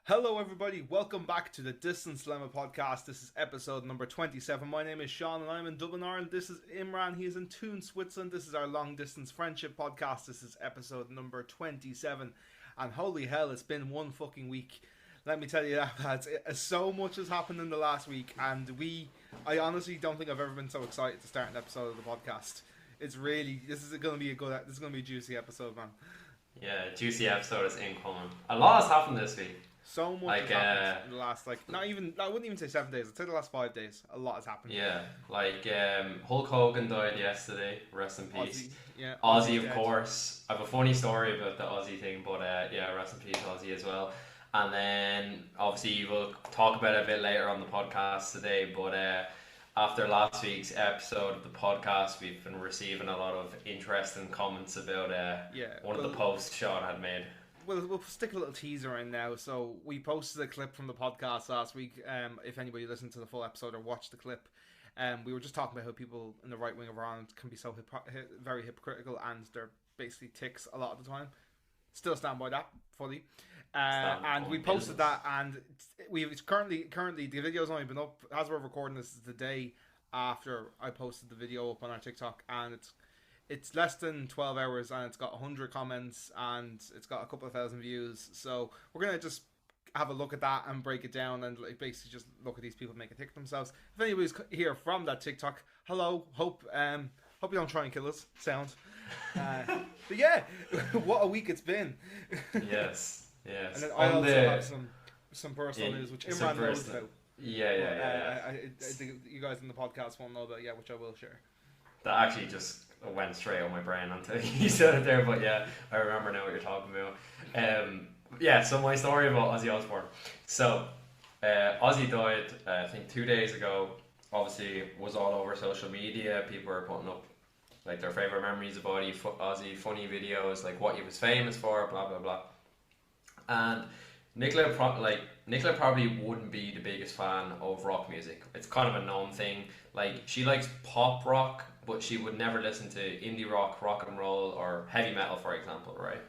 Hello, everybody. Welcome back to the Distance Lemma podcast. This is episode number 27. My name is Shaun and I'm in Dublin, Ireland. This is Imran. He is in Thun, Switzerland. This is our long distance friendship podcast. This is episode number 27. And holy hell, it's been one fucking week. Let me tell you that, lads. So much has happened in the last week, and I honestly don't think I've ever been so excited to start an episode of the podcast. This is going to be a juicy episode, man. Yeah, juicy episode is incoming. A lot has happened this week. So much has happened in the last, I wouldn't even say 7 days. I'd say the last 5 days. A lot has happened. Yeah, Hulk Hogan died yesterday. Rest in peace. Ozzy, Ozzy, of course. I have a funny story about the Ozzy thing, but rest in peace, Ozzy as well. And then, obviously, we'll talk about it a bit later on the podcast today, but after last week's episode of the podcast, we've been receiving a lot of interesting comments about one of the posts Shaun had made. We'll stick a little teaser in now. So we posted a clip from the podcast last week. If anybody listened to the full episode or watched the clip, we were just talking about how people in the right wing of Ireland can be so very hypocritical, and they're basically ticks a lot of the time. Still stand by that fully. And we posted that, and we've currently the video's only been up as we're recording this is the day after I posted the video up on our TikTok, and it's less than 12 hours and it's got 100 comments and it's got a couple of thousand views. So we're gonna just have a look at that and break it down and basically just look at these people make a tick themselves. If anybody's here from that TikTok, hello, hope you don't try and kill us. Sound. But yeah, what a week it's been. Yes. And then I also have some personal news which Imran knows about. Yeah. I think you guys in the podcast won't know about which I will share. That actually just went straight on my brain until you said it there, but yeah, I remember now what you're talking about. So my story about Ozzy Osbourne. So, Ozzy died, I think 2 days ago. Obviously, was all over social media. People were putting up like their favorite memories of Ozzy, funny videos, like what he was famous for, blah blah blah. And Nicola probably wouldn't be the biggest fan of rock music. It's kind of a known thing. Like, she likes pop rock, but she would never listen to indie rock, rock and roll, or heavy metal, for example, right?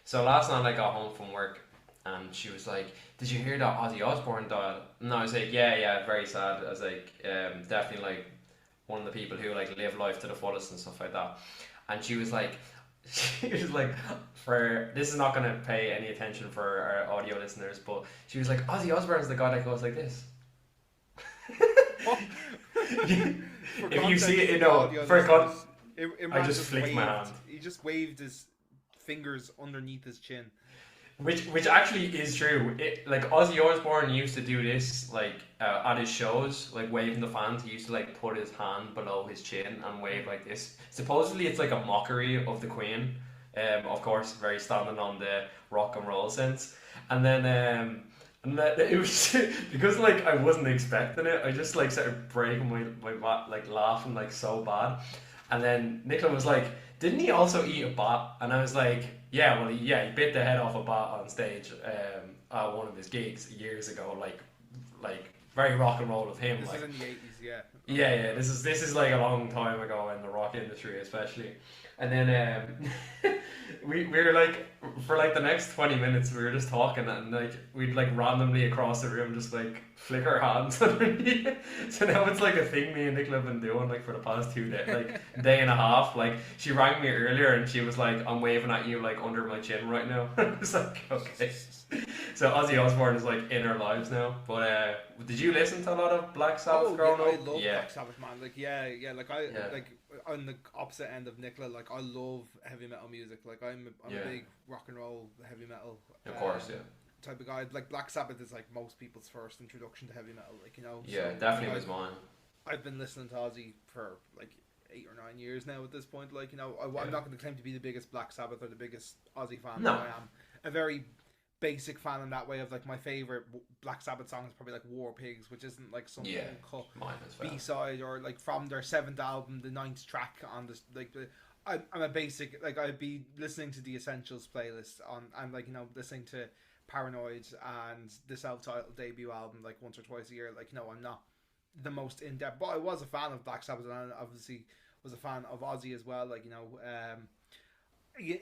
So last night I got home from work, and she was like, "Did you hear that Ozzy Osbourne died?" And I was like, "Yeah, very sad." I was like, "Definitely like one of the people who like live life to the fullest and stuff like that." And she was like, for this is not going to pay any attention for our audio listeners, but she was like, Ozzy Osbourne's the guy that goes like this. If you see it, I just flicked my hand. He just waved his fingers underneath his chin. Which actually is true. Like Ozzy Osbourne used to do this at his shows, like waving the fans. He used to like put his hand below his chin and wave like this. Supposedly it's like a mockery of the Queen. Of course, very standing on the rock and roll sense. And then it was because like I wasn't expecting it. I just like started breaking my like laughing like so bad. And then Nicola was like, "Didn't he also eat a bat?" And I was like, "Yeah, he bit the head off a bat on stage at one of his gigs years ago. Like very rock and roll of him. This is in the 80s, yeah. Yeah. This is like a long time ago in the rock industry, especially." And then we were like, for like the next 20 minutes, we were just talking, and like we'd like randomly across the room just like flick our hands underneath. So now it's like a thing me and Nicola have been doing like for the past 2 days, like day and a half. Like she rang me earlier and she was like, "I'm waving at you like under my chin right now." I was like, okay. So Ozzy Osbourne is like in our lives now. But did you listen to a lot of Black Sabbath growing up? I love Black Sabbath, man. Like on the opposite end of Nicola, like I love heavy metal music. Like I'm a big rock and roll, heavy metal. Of course, type of guy. Like Black Sabbath is like most people's first introduction to heavy metal. Like Yeah, so, definitely was mine. I've been listening to Ozzy for like 8 or 9 years now. At this point, like I'm not going to claim to be the biggest Black Sabbath or the biggest Ozzy fan. No, I am a very basic fan in that way. Of like my favorite Black Sabbath song is probably like War Pigs, which isn't like some cut B-side or like from their 7th album, the 9th track on this. Like I'm a basic, like I'd be listening to the Essentials playlist on, and like listening to Paranoid and the self-titled debut album like once or twice a year. Like I'm not the most in depth, but I was a fan of Black Sabbath, and obviously was a fan of Ozzy as well. Like Yeah,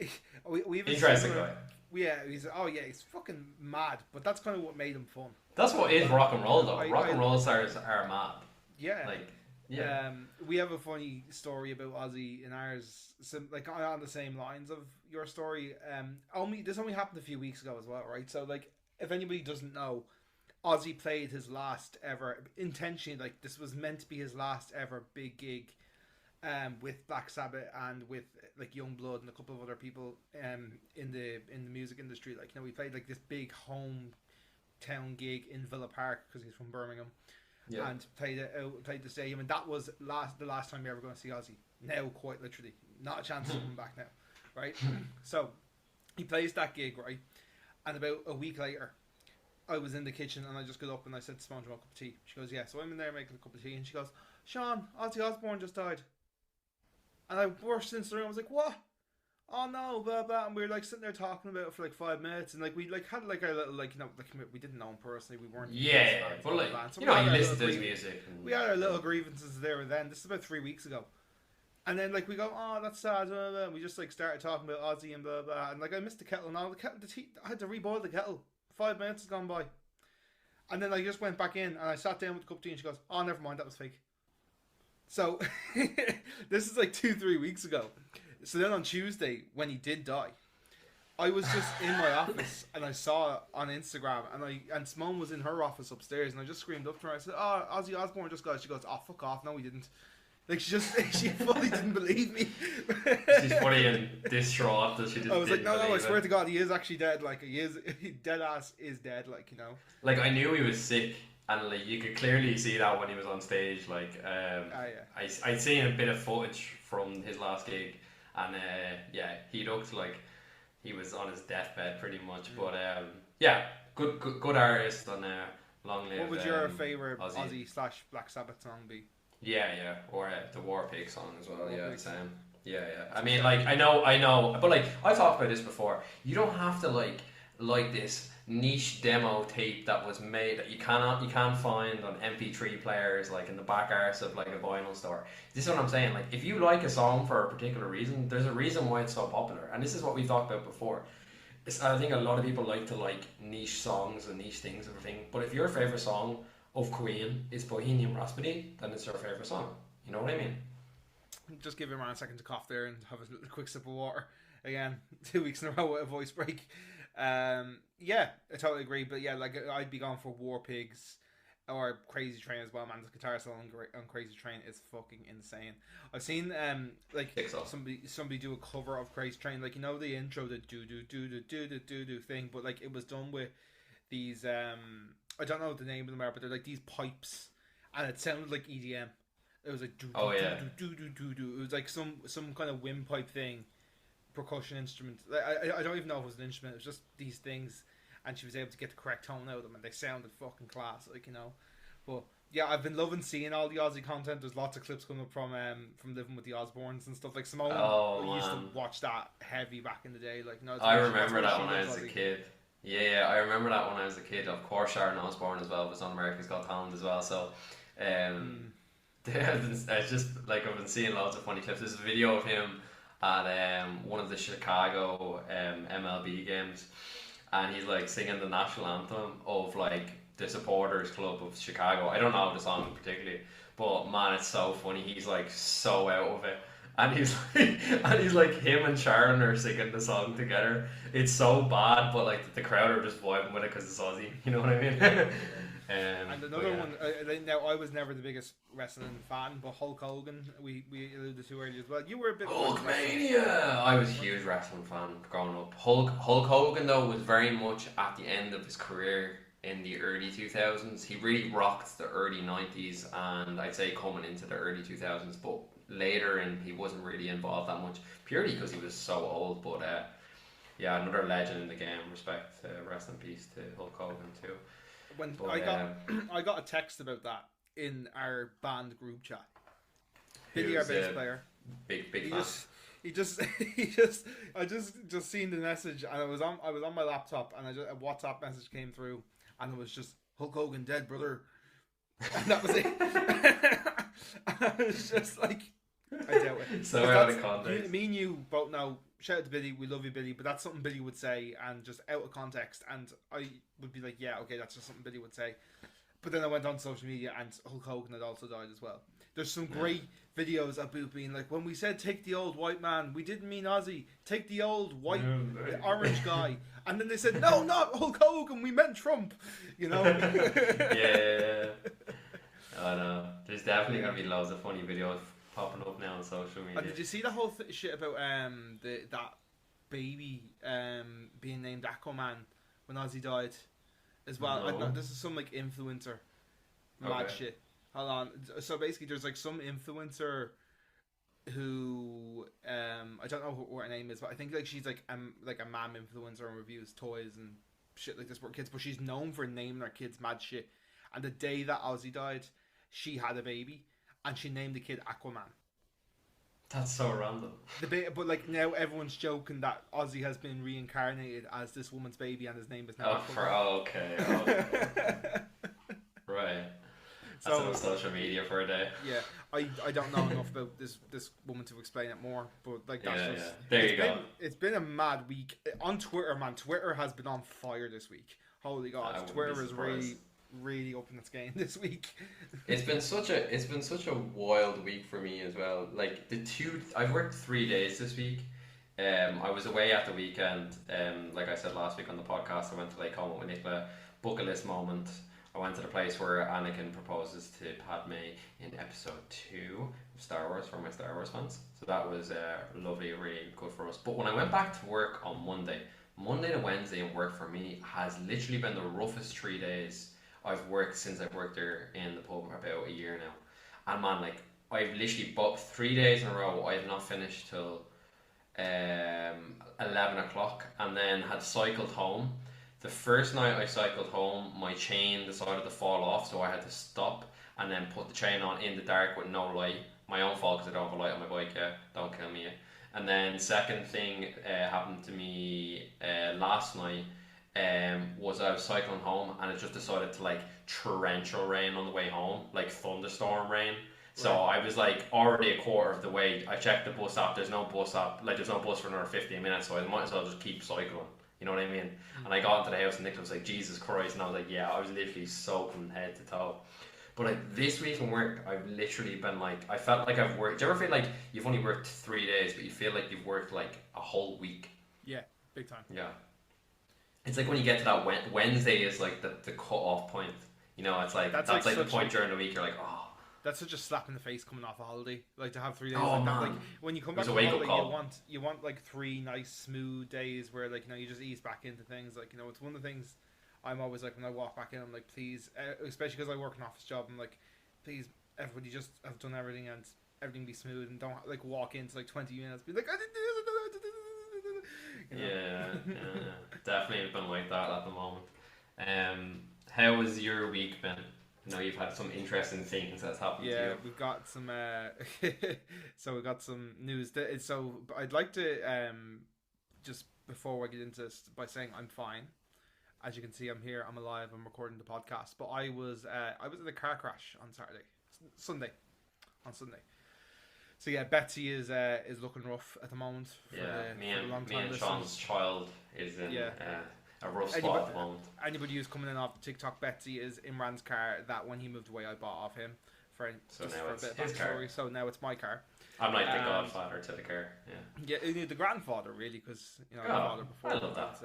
we have a Interesting similar, guy. yeah, he's fucking mad, but that's kind of what made him fun. That's what is rock and roll though. Rock I and roll stars are mad. yeah. Like, yeah. We have a funny story about Ozzy in ours, like on the same lines of your story. This only happened a few weeks ago as well, right? So like, if anybody doesn't know, Ozzy played his last ever intentionally. Like this was meant to be his last ever big gig, with Black Sabbath and with like Youngblood and a couple of other people, in the music industry. Like we played like this big hometown gig in Villa Park because he's from Birmingham. Yeah. And played the stadium, and that was the last time we ever going to see Ozzy. Now, quite literally, not a chance to come back now, right? So he plays that gig, right? And about a week later, I was in the kitchen and I just got up and I said to Simone, "Do you want a cup of tea?" She goes, "Yeah." So I'm in there making a cup of tea, and she goes, "Shaun, Ozzy Osbourne just died." And I burst into the room. I was like, "What? Oh no, blah blah," and we were like sitting there talking about it for like 5 minutes, and like we like had like our little like we didn't know him personally, we weren't but like so you listen to his music. We had our little grievances there and then. This is about 3 weeks ago, and then like we go, "Oh, that's sad," blah, blah. And we just like started talking about Ozzy and blah blah, and like I missed the kettle and all the tea. I had to reboil the kettle. 5 minutes has gone by, and then I just went back in and I sat down with the cup of tea, and she goes, "Oh, never mind, that was fake." So this is like 2-3 weeks ago. So then on Tuesday, when he did die, I was just in my office and I saw it on Instagram, and Simone was in her office upstairs, and I just screamed up to her. I said, "Oh, Ozzy Osbourne just died." She goes, "Oh, fuck off! No, he didn't." Like she fully didn't believe me. She's funny and distraught that she didn't. I was like, "No, I swear it. to God, he is actually dead. Like he dead ass is dead. Like Like I knew he was sick. And like you could clearly see that when he was on stage. Like I'd seen a bit of footage from his last gig, and he looked like he was on his deathbed pretty much. But good artist, and long live. What would your favorite Ozzy / Black Sabbath song be? Yeah, or the War Pig song as well. Yeah, same. Yeah. I mean, like I know, but like I've talked about this before. You don't have to like this niche demo tape that was made that you can't find on MP3 players like in the back arse of like a vinyl store. This is what I'm saying. Like if you like a song for a particular reason, there's a reason why it's so popular. And this is what we talked about before. I think a lot of people like to like niche songs and niche things and everything. But if your favorite song of Queen is Bohemian Rhapsody, then it's your favorite song. You know what I mean? Just give him a second to cough there and have a quick sip of water. Again, 2 weeks in a row with a voice break. Yeah, I totally agree. But yeah, like I'd be going for War Pigs or Crazy Train as well. Man, the guitar solo on Crazy Train is fucking insane. I've seen like somebody do a cover of Crazy Train, like the intro, the do thing, but like it was done with these I don't know what the name of them are, but they're like these pipes, and it sounded like EDM. It was like do. It was like some kind of windpipe thing. Percussion instrument. I don't even know if it was an instrument. It was just these things, and she was able to get the correct tone out of them, and they sounded fucking class, But yeah, I've been loving seeing all the Ozzy content. There's lots of clips coming up from living with the Osbournes and stuff. Like Simone used to watch that heavy back in the day. Like I remember that when I was a kid. Yeah, I remember that when I was a kid. Of course, Shaun Osbourne as well was on America's Got Talent as well. So, it's just like I've been seeing lots of funny clips. There's a video of him at one of the Chicago MLB games, and he's like singing the national anthem of like the supporters club of Chicago. I don't know the song particularly, but man, it's so funny. He's like so out of it, and he's like him and Shaun are singing the song together. It's so bad, but like the crowd are just vibing with it because it's Ozzy. You know what I mean? And another one. Now I was never the biggest wrestling fan, but Hulk Hogan we alluded to earlier as well. You were a bit Hulkmania. I was a huge wrestling fan growing up. Hulk Hogan though was very much at the end of his career in the early 2000s. He really rocked the early 90s, and I'd say coming into the early 2000s. But later, he wasn't really involved that much, purely because he was so old. But yeah, another legend in the game. Rest in peace to Hulk Hogan too. I got a text about that in our band group chat. Billy, our bass player, big fan. I just seen the message, and I was on my laptop, and a WhatsApp message came through, and it was just Hulk Hogan dead, brother, and that was it. And I was just like, I doubt it. So out of context. Me and you both know shout out to Billy, we love you, Billy, but that's something Billy would say, and just out of context, and I would be like, yeah, okay, that's just something Billy would say. But then I went on social media, and Hulk Hogan had also died as well. There's some great videos of Boot being like, when we said take the old white man, we didn't mean Ozzy, take the old white orange guy. And then they said, no, not Hulk Hogan, we meant Trump. You know? Yeah. I know. There's definitely going to be loads of funny videos popping up now on social media. And did you see the whole shit about that baby being named Aquaman when Ozzy died as well? No. I don't know, this is some like influencer mad shit. Hold on. So basically, there's like some influencer who I don't know what her name is, but I think like she's like a mom influencer and reviews toys and shit like this for kids. But she's known for naming her kids mad shit. And the day that Ozzy died, she had a baby, and she named the kid Aquaman. That's so random. But like now everyone's joking that Ozzy has been reincarnated as this woman's baby, and his name is now Aquaman. Okay. Right. That's on social media for a day. Yeah, I don't know enough about this woman to explain it more, but like that's just there you go. It's been a mad week on Twitter, man. Twitter has been on fire this week. Holy God, Twitter is really up in its game this week. It's been such a wild week for me as well. Like I've worked 3 days this week. I was away at the weekend. Like I said last week on the podcast, I went to Lake Como with Nicola. Bucket list moment. I went to the place where Anakin proposes to Padme in episode 2 of Star Wars for my Star Wars fans. So that was lovely, really good for us. But when I went back to work on Monday to Wednesday in work for me has literally been the roughest 3 days I've worked since I've worked there in the pub for about a year now. And man, like, I've literally booked 3 days in a row. I have not finished till 11 o'clock, and then had cycled home. The first night I cycled home, my chain decided to fall off, so I had to stop and then put the chain on in the dark with no light. My own fault because I don't have a light on my bike yet. Don't kill me yet. And then second thing happened to me last night was I was cycling home, and it just decided to like torrential rain on the way home, like thunderstorm rain. So I was like already a quarter of the way. I checked the bus app. There's no bus for another 15 minutes, so I might as well just keep cycling. You know what I mean? And I got into the house and Nicola was like, Jesus Christ. And I was like, yeah, I was literally soaking head to toe. But like this week in work, I've literally been like, I felt like I've worked. Do you ever feel like you've only worked 3 days, but you feel like you've worked like a whole week? Yeah, big time. Yeah. It's like when you get to that Wednesday is like the cut off point. You know, it's like, that's like the point during the week, you're like, oh. That's such a slap in the face coming off a holiday. Like to have 3 days like that. Like when you come back from a holiday, you want like 3 nice smooth days where like, you know, you just ease back into things. Like, you know, it's one of the things I'm always like when I walk back in, I'm like, please, especially because I work an office job, I'm like, please, everybody just have done everything and everything be smooth and don't like walk into like 20 minutes be like, I didn't do this. You know? Yeah. Definitely been like that at the moment. How has your week been? I know you've had some interesting things that's happened to you. Yeah, we've got some so we got some news. So I'd like to just before we get into this by saying I'm fine. As you can see, I'm here, I'm alive, I'm recording the podcast. But I was in a car crash on Sunday. So yeah, Betsy is looking rough at the moment. Me and Shaun's child is in a rough spot at the moment. Anybody who's coming in off the TikTok, Betsy is Imran's car that when he moved away I bought off him for a bit of backstory. So now it's my car. I'm like the godfather to the car. Yeah, the grandfather really, because you know my father before. I love that.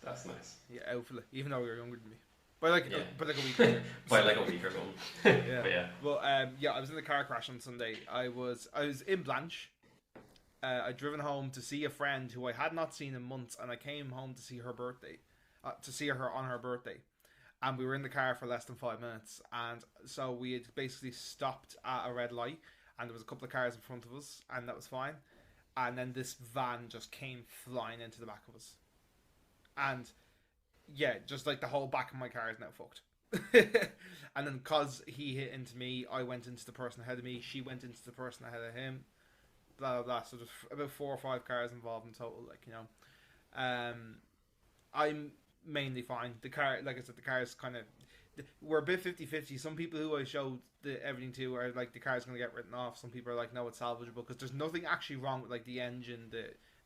That's nice. Yeah, hopefully, even though you're younger than me. By like a week. By like a week or something. Yeah. But yeah. Well, I was in the car crash on Sunday. I was in Blanche. I'd driven home to see a friend who I had not seen in months, and I came home to see her on her birthday, and we were in the car for less than 5 minutes, and so we had basically stopped at a red light, and there was a couple of cars in front of us, and that was fine, and then this van just came flying into the back of us, and yeah, just like the whole back of my car is now fucked. And then because he hit into me, I went into the person ahead of me, she went into the person ahead of him, blah blah blah. So there's about 4 or 5 cars involved in total, like, you know. I'm mainly fine. The car, like I said, the car is kind of, we're a bit 50-50. Some people who I showed everything to are like, the car's going to get written off. Some people are like, no, it's salvageable, because there's nothing actually wrong with like the engine,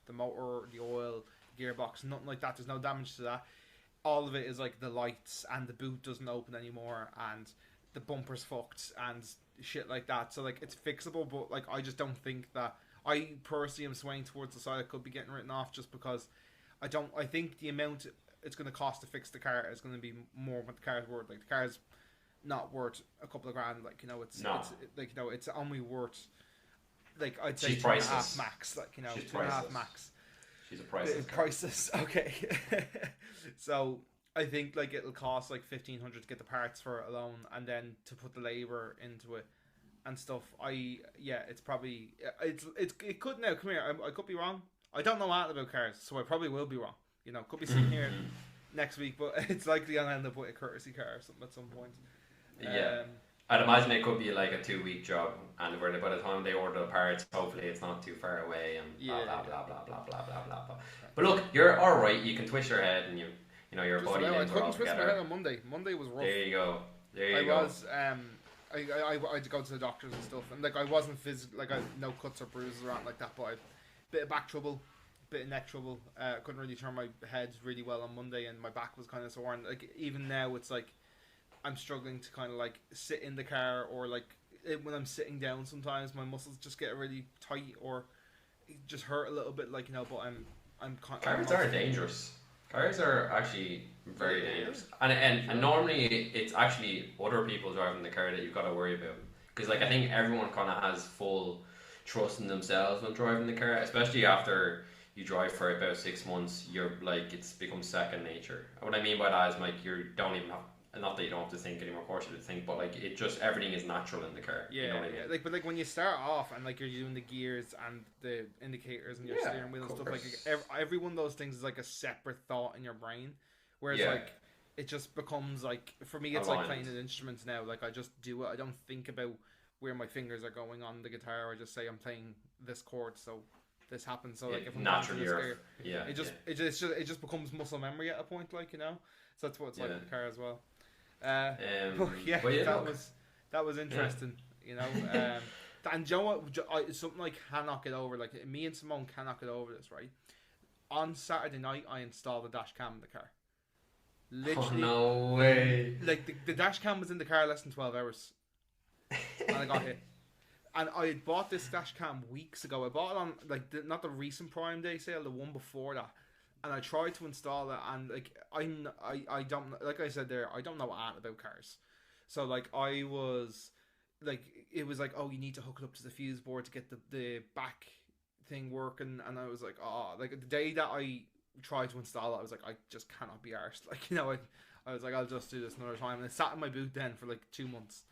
the motor, the oil, gearbox, nothing like that. There's no damage to that. All of it is like the lights, and the boot doesn't open anymore, and the bumper's fucked and shit like that. So like it's fixable, but like I just don't think that. I personally am swaying towards the side that could be getting written off, just because I think the amount it's going to cost to fix the car is going to be more than what the car's worth. Like the car's not worth a couple of grand. Like, you know, it's like, you know, it's only worth, like, I'd say 2.5 max. Like, you know, 2.5 max. She's a priceless. Priceless. Okay. So I think like it'll cost like 1,500 to get the parts for it alone, and then to put the labor into it and stuff. It's probably it could now. Come here, I could be wrong. I don't know a lot about cars, so I probably will be wrong. You know, could be sitting here next week, but it's likely I'll end up with a courtesy car or something at some point. Yeah. I'd imagine it could be like a 2-week job, and by the time they order the parts, hopefully it's not too far away, and blah blah blah blah blah blah blah blah blah. But look, you're all right. You can twist your head, and you know your just body. I couldn't twist my head on Monday. Monday was rough. There you go. I had to go to the doctors and stuff, and like I wasn't like I had no cuts or bruises or anything like that, but I had a bit of back trouble, bit of neck trouble. Couldn't really turn my head really well on Monday, and my back was kind of sore. And like even now, it's like I'm struggling to kind of like sit in the car, or like when I'm sitting down, sometimes my muscles just get really tight or just hurt a little bit. Like, you know, but I'm cars are dangerous. Cars are actually very dangerous, and normally it's actually other people driving the car that you've got to worry about, because like I think everyone kind of has full trust in themselves when driving the car, especially after you drive for about 6 months. You're like, it's become second nature. What I mean by that is like you don't even have, not that you don't have to think anymore, of course you have to think, but like it just, everything is natural in the car. Yeah, you know what I mean? Like, but like when you start off and like you're doing the gears and the indicators and your steering wheel and stuff, like every one of those things is like a separate thought in your brain, whereas like it just becomes like, for me it's like playing an instrument now. Like I just do it. I don't think about where my fingers are going on the guitar. I just say I'm playing this chord, so this happens. So like if I'm naturally, it just becomes muscle memory at a point, like, you know. So that's what it's like with the car as well. That was interesting, you know. And Joe, something I cannot get over. Like me and Simone cannot get over this. Right, on Saturday night, I installed a dash cam in the car. Literally, no way. Like the dash cam was in the car less than 12 hours, and I got hit. And I had bought this dash cam weeks ago. I bought it on like not the recent Prime Day sale, the one before that. And I tried to install it, and like I don't, like I said there, I don't know anything about cars. So like I was like, it was like, oh, you need to hook it up to the fuse board to get the back thing working, and I was like, oh, like the day that I tried to install it, I was like, I just cannot be arsed. Like, you know, I was like, I'll just do this another time. And it sat in my boot then for like 2 months.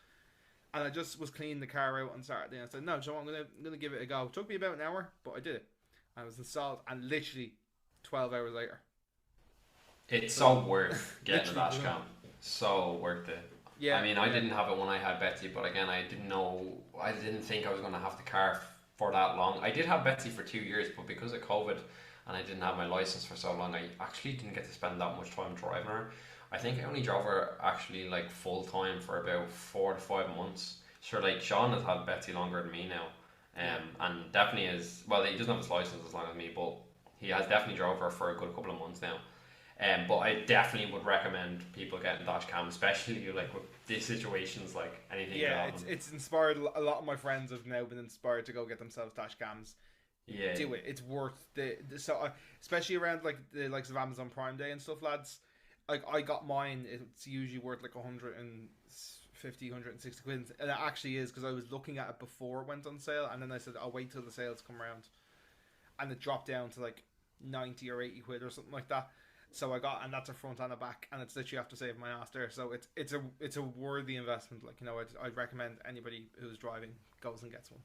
And I just was cleaning the car out on Saturday, and I said, no, Joe, I'm gonna give it a go. It took me about an hour, but I did it. I was installed, and literally 12 hours later. It's so worth getting a dash cam. So worth it. Yeah. I mean, I didn't have it when I had Betsy, but again, I didn't think I was going to have the car for that long. I did have Betsy for 2 years, but because of COVID and I didn't have my license for so long, I actually didn't get to spend that much time driving her. I think I only drove her actually like full time for about 4 to 5 months. Sure, like Shaun has had Betsy longer than me now, and definitely is, well, he doesn't have his license as long as me, but he has definitely drove her for a good couple of months now. But I definitely would recommend people getting dash cam, especially like with these situations, like anything. Yeah, it's inspired a lot of my friends have now been inspired to go get themselves dash cams. Yeah, do it. It's worth especially around like the likes of Amazon Prime Day and stuff, lads. Like I got mine. It's usually worth like 150, 160 quid, and it actually is, because I was looking at it before it went on sale, and then I said I'll wait till the sales come around, and it dropped down to like 90 or 80 quid or something like that. So I got, and that's a front and a back, and it's literally have to save my ass there. So it's a worthy investment. Like, you know, I'd recommend anybody who's driving goes and gets one.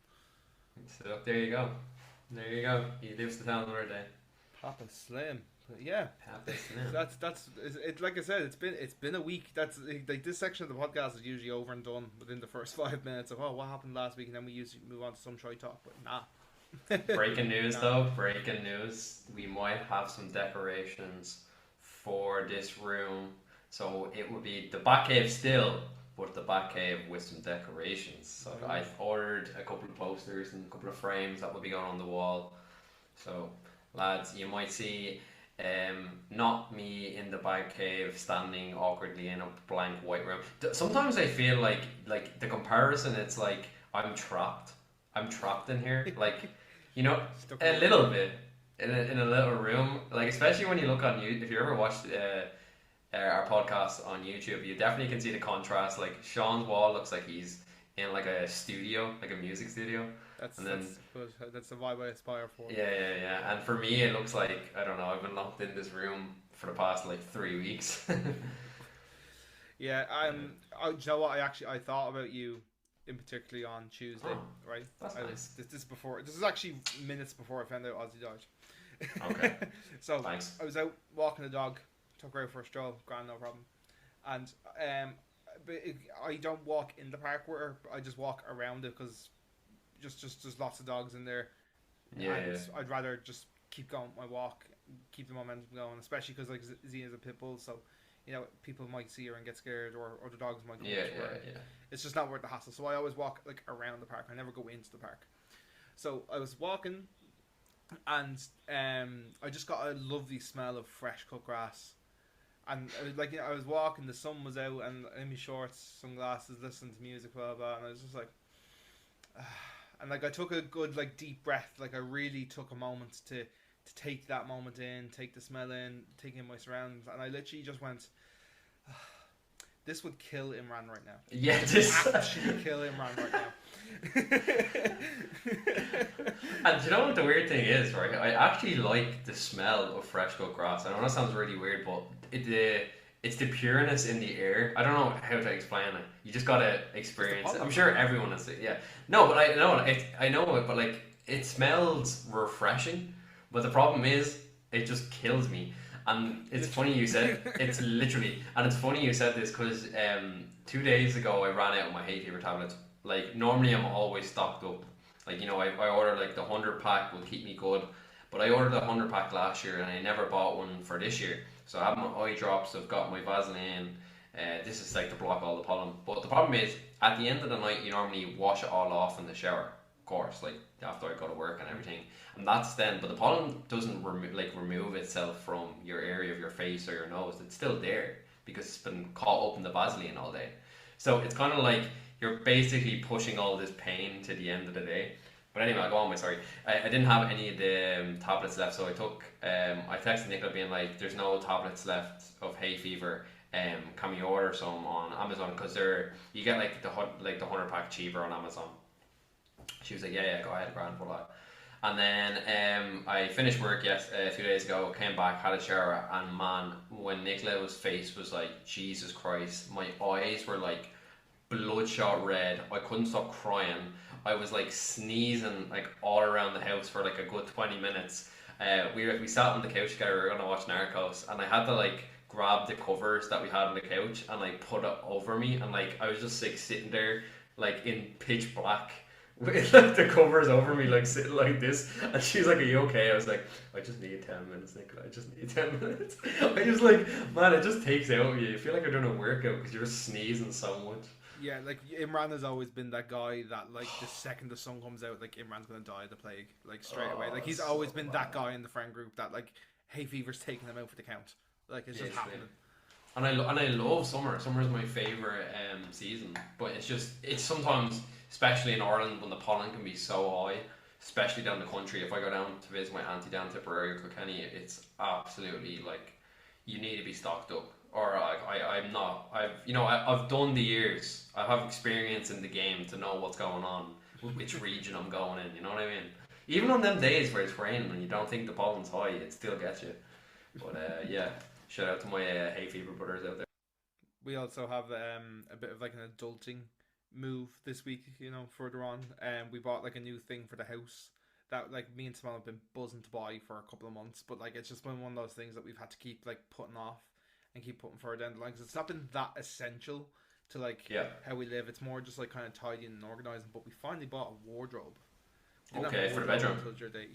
So there you go. There you go. He lives to tell another day. Papa Slim. Yeah. Papa Slim. That's it. Like I said, it's been a week. That's like this section of the podcast is usually over and done within the first 5 minutes of what happened last week, and then we usually move on to some try talk. But nah. Breaking news though. Breaking news. We might have some decorations for this room, so it would be the Batcave still, but the Batcave with some decorations. So I've ordered a couple of posters and a couple of frames that will be going on the wall. So lads, you might see not me in the bag cave standing awkwardly in a blank white room. Sometimes I feel like the comparison, it's like I'm trapped. I'm trapped in here. Like, you know, a little bit in a little room. Like, especially when you look on you, if you ever watched our podcast on YouTube, you definitely can see the contrast. Like, Shaun's wall looks like he's in like a studio, like a music studio. That's good. That's the vibe I aspire for. Yeah. And for me, it looks like, I don't know, I've been locked in this room for the past like 3 weeks. Yeah. Do you know what? I thought about you in particularly on Tuesday, right? That's nice. This is actually minutes before I found out Ozzy died. Okay. So thanks. I was out walking the dog, took her out for a stroll, grand, no problem. And I don't walk in the park where I just walk around it because just there's lots of dogs in there. Yeah. I'd rather just keep going my walk, keep the momentum going, especially because like Xena's a pit bull, so you know people might see her and get scared, or the dogs might come up to her. It's just not worth the hassle. So I always walk like around the park. I never go into the park. So I was walking, and I just got a lovely smell of fresh cut grass. And I was walking, the sun was out, and in my shorts, sunglasses, listening to music, blah blah, and I was just like, and like I took a good like deep breath, like I really took a moment to take that moment in, take the smell in, take in my surroundings, and I literally just went, this would kill Imran right now. Yeah, this actually kill Imran right now. And you know what the weird thing is, right? I actually like the smell of fresh cut grass. I know that sounds really weird, but it's the pureness in the air. I don't know how to explain it. You just gotta experience it. I'm sure everyone has it. Yeah. No, but I know it. But like, it smells refreshing. But the problem is, it just kills me. And it's funny you said it's literally, and it's funny you said this because 2 days ago I ran out of my hay fever tablets. Like, normally I'm always stocked up. Like, you know, I ordered like the 100 pack will keep me good, but I ordered the 100 pack last year and I never bought one for this year. So I have my eye drops, I've got my Vaseline. This is like to block all the pollen. But the problem is, at the end of the night, you normally wash it all off in the shower, of course, like after I go to work and everything. And that's then, but the pollen doesn't remove itself from your area of your face or your nose. It's still there because it's been caught up in the Vaseline all day. So it's kind of like you're basically pushing all this pain to the end of the day. But anyway, I'll go on. I didn't have any of the tablets left, so I texted Nicola being like, "There's no tablets left of hay fever. Can we order some on Amazon? Because you get like the 100 pack cheaper on Amazon." She was like, "Yeah, go ahead, grand, blah." And then I finished work 2 days ago, came back, had a shower, and man, when Nicola's face was like, Jesus Christ, my eyes were like bloodshot red. I couldn't stop crying. I was like sneezing like all around the house for like a good 20 minutes. We sat on the couch together, we were gonna watch Narcos, and I had to like grab the covers that we had on the couch and like put it over me, and like I was just like sitting there like in pitch black with like the covers over me, like sitting like this, and she's like, "Are you okay?" I was like, "I just need 10 minutes, Nicola. I just need 10 minutes." I just like, man, it just takes out of you. You feel like you're doing a workout because you're just sneezing so much. Yeah, like Imran has always been that guy that like the second the sun comes out, like Imran's gonna die of the plague, like straight away. Like he's always been that guy in the friend group that like hay fever's taking him out for the count. Like it's just happening. And I love summer. Summer is my favorite season, but it's sometimes, especially in Ireland, when the pollen can be so high, especially down the country. If I go down to visit my auntie down Tipperary or Kilkenny, it's absolutely like you need to be stocked up. Or I'm not. I've done the years. I have experience in the game to know what's going on, which region I'm going in. You know what I mean? Even on them days where it's raining and you don't think the pollen's high, it still gets you. But yeah, shout out to my hay fever brothers out there. We also have a bit of like an adulting move this week. You know, further on, we bought like a new thing for the house that like me and Simone have been buzzing to buy for a couple of months, but like it's just been one of those things that we've had to keep like putting off and keep putting further down the line because it's not been that essential to like how we live. It's more just like kind of tidying and organising. But we finally bought a wardrobe. Okay, for the bedroom.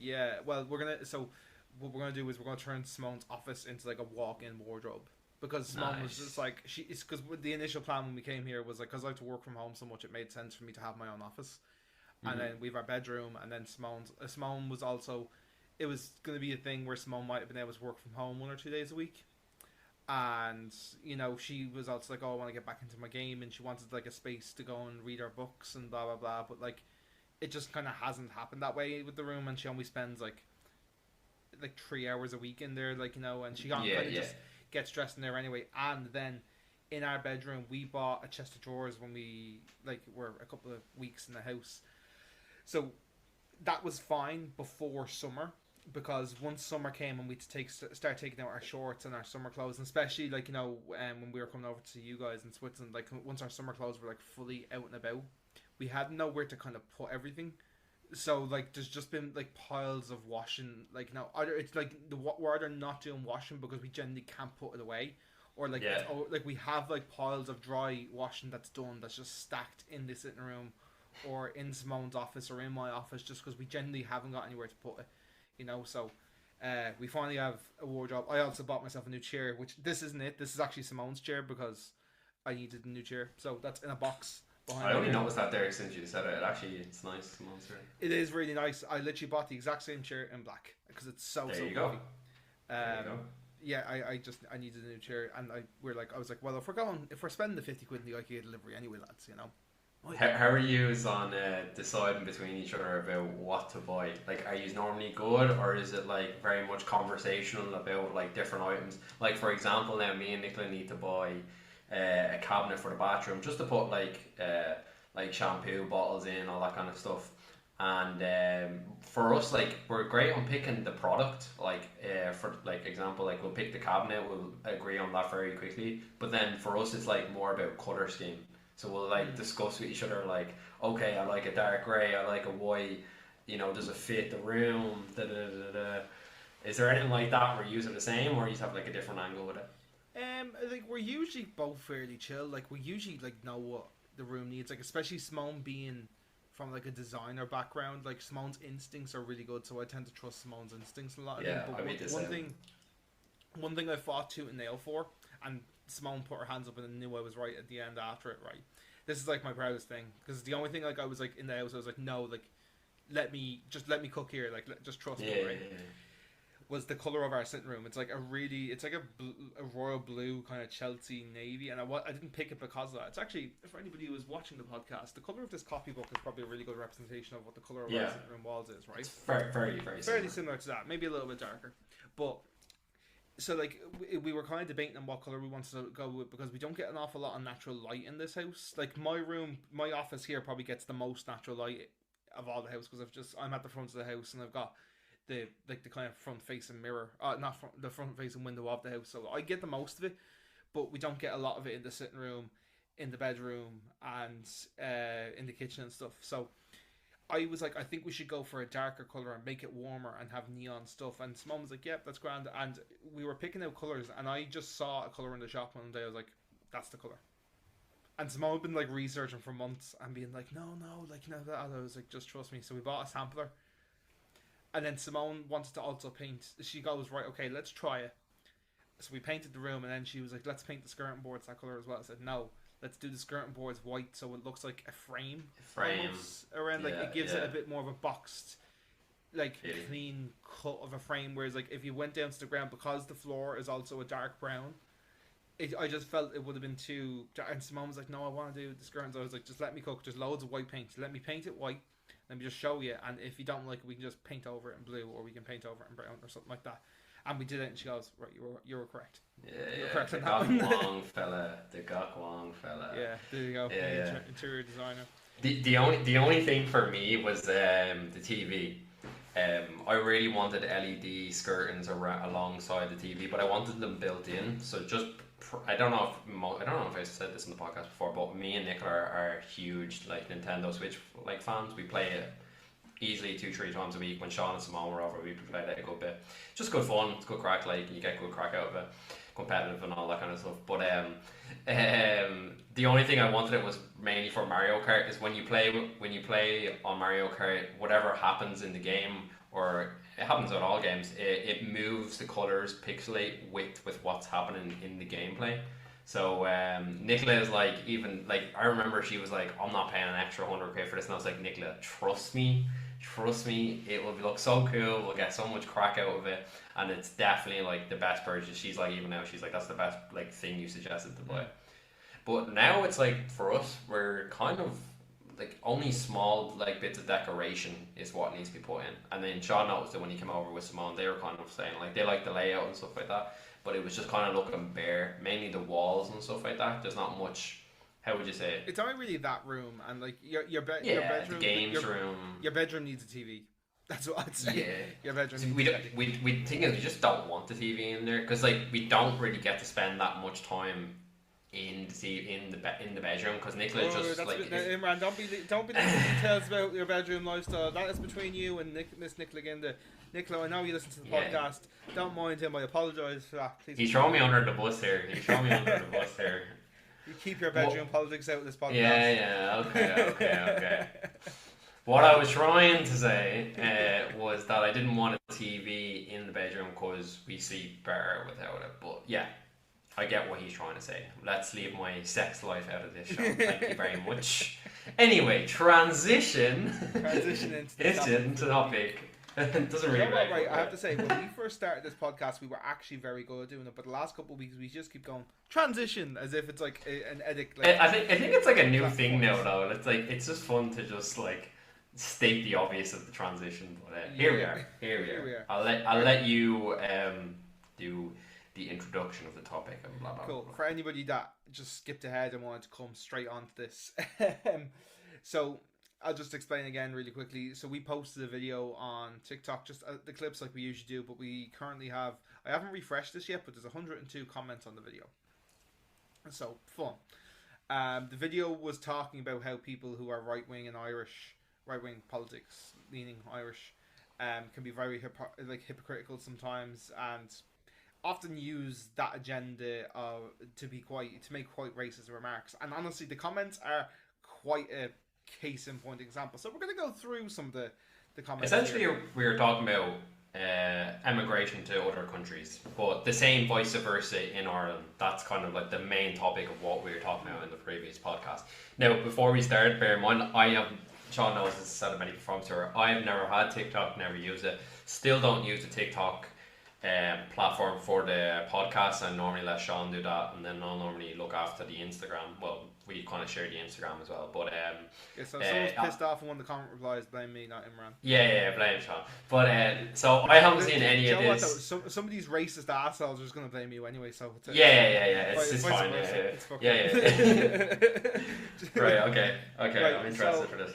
Yeah, well, what we're gonna do is we're gonna turn Simone's office into like a walk-in wardrobe because Simone was just like because the initial plan when we came here was like because I like to work from home so much, it made sense for me to have my own office, and then we have our bedroom, and then Simone was also it was going to be a thing where Simone might have been able to work from home 1 or 2 days a week. And, you know, she was also like, oh, I want to get back into my game. And she wanted, like, a space to go and read her books and blah, blah, blah. But, like, it just kind of hasn't happened that way with the room. And she only spends, like 3 hours a week in there, like, you know, and she kind of just gets dressed in there anyway. And then in our bedroom, we bought a chest of drawers when we, like, were a couple of weeks in the house. So that was fine before summer, because once summer came and we start taking out our shorts and our summer clothes, and especially, like, you know, when we were coming over to you guys in Switzerland, like, once our summer clothes were, like, fully out and about, we had nowhere to kind of put everything. So, like, there's just been, like, piles of washing, like, you know, either it's like we're either not doing washing because we generally can't put it away, or like like we have, like, piles of dry washing that's done, that's just stacked in the sitting room or in Simone's office or in my office, just because we generally haven't got anywhere to put it, you know. So we finally have a wardrobe. I also bought myself a new chair, which this isn't it. This is actually Simone's chair because I needed a new chair. So that's in a box behind I only here. noticed that there since you said it. Actually, it's nice. Simone's chair. It is really nice. I literally bought the exact same chair in black because it's so There so you go. comfy. There you go. Yeah, I needed a new chair, and I was like, well, if we're spending the 50 quid in the IKEA delivery anyway, lads, you know. How are you on deciding between each other about what to buy? Like, are you normally good, or is it like very much conversational about like different items? Like, for example, now me and Nicola need to buy a cabinet for the bathroom just to put like shampoo bottles in, all that kind of stuff. And for us, like, we're great on picking the product. Like, for like example, like we'll pick the cabinet, we'll agree on that very quickly. But then for us, it's like more about color scheme. So we'll like discuss with each other, like, okay, I like a dark grey, I like a white, you know, does it fit the room? Da, da, da, da. Is there anything like that where you use it the same, or you have like a different angle with it? I think we're usually both fairly chill. Like, we usually like know what the room needs. Like, especially Simone being from like a designer background, like Simone's instincts are really good. So I tend to trust Simone's instincts a lot. Yeah, but I mean, one thing I fought tooth and nail for, and Simone put her hands up and knew I was right at the end after it. Right, this is like my proudest thing, because the only thing, like, I was like in the house, I was like, no, like, let me cook here, like, just trust me, right? Yeah. Was the color of our sitting room. It's like a royal blue kind of Chelsea navy, and I didn't pick it because of that. It's actually, for anybody who is watching the podcast, the color of this copybook is probably a really good representation of what the color of our sitting room walls is, right? It's very Fairly similar to that, maybe a little bit darker, but. So, like, we were kind of debating on what colour we wanted to go with, because we don't get an awful lot of natural light in this house. Like, my office here probably gets the most natural light of all the house, because I'm at the front of the house, and I've got the kind of front facing mirror, the front facing window of the house, so I get the most of it, but we don't get a lot of it in the sitting room, in the bedroom, and in the kitchen and stuff. So I was like, I think we should go for a darker colour and make it warmer and have neon stuff. And Simone was like, yep, that's grand. And we were picking out colours, and I just saw a colour in the shop one day. I was like, that's the colour. And Simone had been like researching for months and being like, no, like, you know, that. And I was like, just trust me. So we bought a sampler. And then Simone wanted to also paint. She goes, right, okay, let's try it. So we painted the room, and then she was like, let's paint the skirting boards that colour as well. I said, no. Let's do the skirting boards white, so it looks like a frame around. Like, it gives it a bit more of a boxed, like, clean cut of a frame. Whereas, like, if you went down to the ground, because the floor is also a dark brown, I just felt it would have been too. And Simone was like, "No, I want to do the skirtings." I was like, "Just let me cook. There's loads of white paint. Let me paint it white. Let me just show you. And if you don't like it, we can just paint over it in blue, or we can paint over it in brown, or something like that." And we did it, and she goes, "Right, you were correct." Yeah, the Gok Wong fella. Yeah, there you go. Yeah. Interior designer. The only thing for me was the TV. I really wanted LED skirtings alongside the TV, but I wanted them built in. So just I don't know if I said this in the podcast before, but me and Nicola are huge like Nintendo Switch like fans. We play it easily 2-3 times a week. When Shaun and Simone were over, we played it a good bit. Just good fun. It's good crack. Like, you get good crack out of it, competitive and all that kind of stuff. But the only thing I wanted it was mainly for Mario Kart, is when you play on Mario Kart, whatever happens in the game, or it happens on all games, it moves the colors pixelate with what's happening in the gameplay. So Nicola is like, even like, I remember she was like, I'm not paying an extra 100 quid for this, and I was like, Nicola, trust me, trust me, it will look so cool. We'll get so much crack out of it, and it's definitely like the best purchase. She's like, even now, she's like, that's the best like thing you suggested to buy. But now it's like for us, we're kind of like only small like bits of decoration is what needs to be put in. And then Shaun noticed that when he came over with Simone, they were kind of saying like they like the layout and stuff like that, but it was just kind of looking bare, mainly the walls and stuff like that. There's not much. How would you say it? It's only really that room and like your the bedroom. games room. Your bedroom needs a TV. That's what I'd say. Yeah, your bedroom. So needs a TV. we think is we just don't want the TV in there because like we don't really get to spend that much time in the bedroom because Nicola just that's like Imran, don't be leaving details about your bedroom lifestyle. That is between you and Miss Nicola Ginda. Nicola, I know you listen to the podcast. Don't mind him. I apologise for that. Please. He's throwing me under the bus here. You keep your bedroom politics out of this podcast. Yeah. Okay. What I was trying to say was that I didn't want a TV in the bedroom because we sleep better without it. But yeah, I get what he's trying to say. Let's leave my sex life out of this show. Thank you very much. Anyway, transition into the topic. It doesn't really matter. Right, I have to say, when we first started this podcast, we were actually very good at doing it. But the last couple of weeks, we just keep going transition as if it's like an edit. Like, I think it's like a new thing now, though. It's like it's just fun to just like state the obvious of the transition. But here we are. I'll let you do the introduction of the topic and blah blah. Cool. Blah. For anybody that just skipped ahead and wanted to come straight onto this, so I'll just explain again really quickly. So we posted a video on TikTok, just the clips like we usually do, but we currently have, I haven't refreshed this yet, but there's 102 comments on the video. So, fun. The video was talking about how people who are right-wing and Irish, right-wing politics, leaning Irish, can be very hypocritical sometimes and often use that agenda to make quite racist remarks. And honestly, the comments are quite a case in point example. So we're going to go through some of the comments. Essentially, we were talking about emigration to other countries, but the same vice versa in Ireland. That's kind of like the main topic of what we were talking about in the previous podcast. Now, before we start, bear in mind, Shaun knows this, said it many performs to her. I have never had TikTok, never used it. Still don't use the TikTok platform for the podcast. I normally let Shaun do that, and then I'll normally look after the Instagram. Well, we kind of share the Instagram as well, but so someone's pissed off and one of the comment replies, blame me, not Imran. Yeah, blame Shaun. But so I haven't seen any of this. Some of these racist assholes are just going to blame you anyway. So it's fine. Right. Okay. Right, I'm interested for this.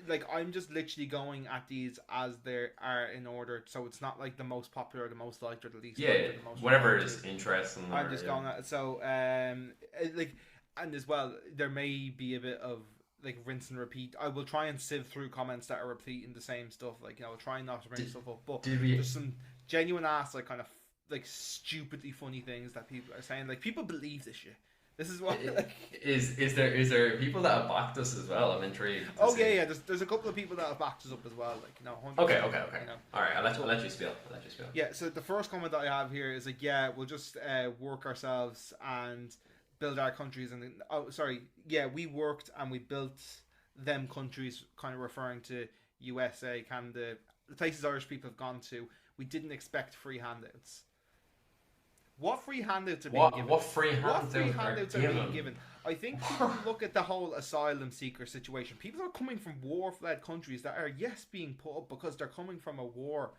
Right. I'm just literally going at these as they are in order, so it's not like the most popular, the most liked, or the least. Yeah, the most whatever is interesting. I'm just going at it. So and as well, there may be a bit of like rinse and repeat. I will try and sieve through comments that are repeating the same stuff. Like, I'll try not to bring stuff up, but there's some genuine ass like kind of like stupidly funny things that people are saying. Like, people believe this shit. This is what is there people that have backed us as well? I'm intrigued. Yeah. There's a couple of people that have backed us up as well. Like, Okay. All right, I'll let you spiel. Yeah. So the first comment that I have here is like, we'll just work ourselves and build our countries. And we worked and we built them countries, kind of referring to USA, Canada, the places Irish people have gone to. We didn't expect free handouts. What free handouts are being given? What free handouts are being given? I think people look at the whole asylum seeker situation. People are coming from war-fled countries that are, being put up because they're coming from a war.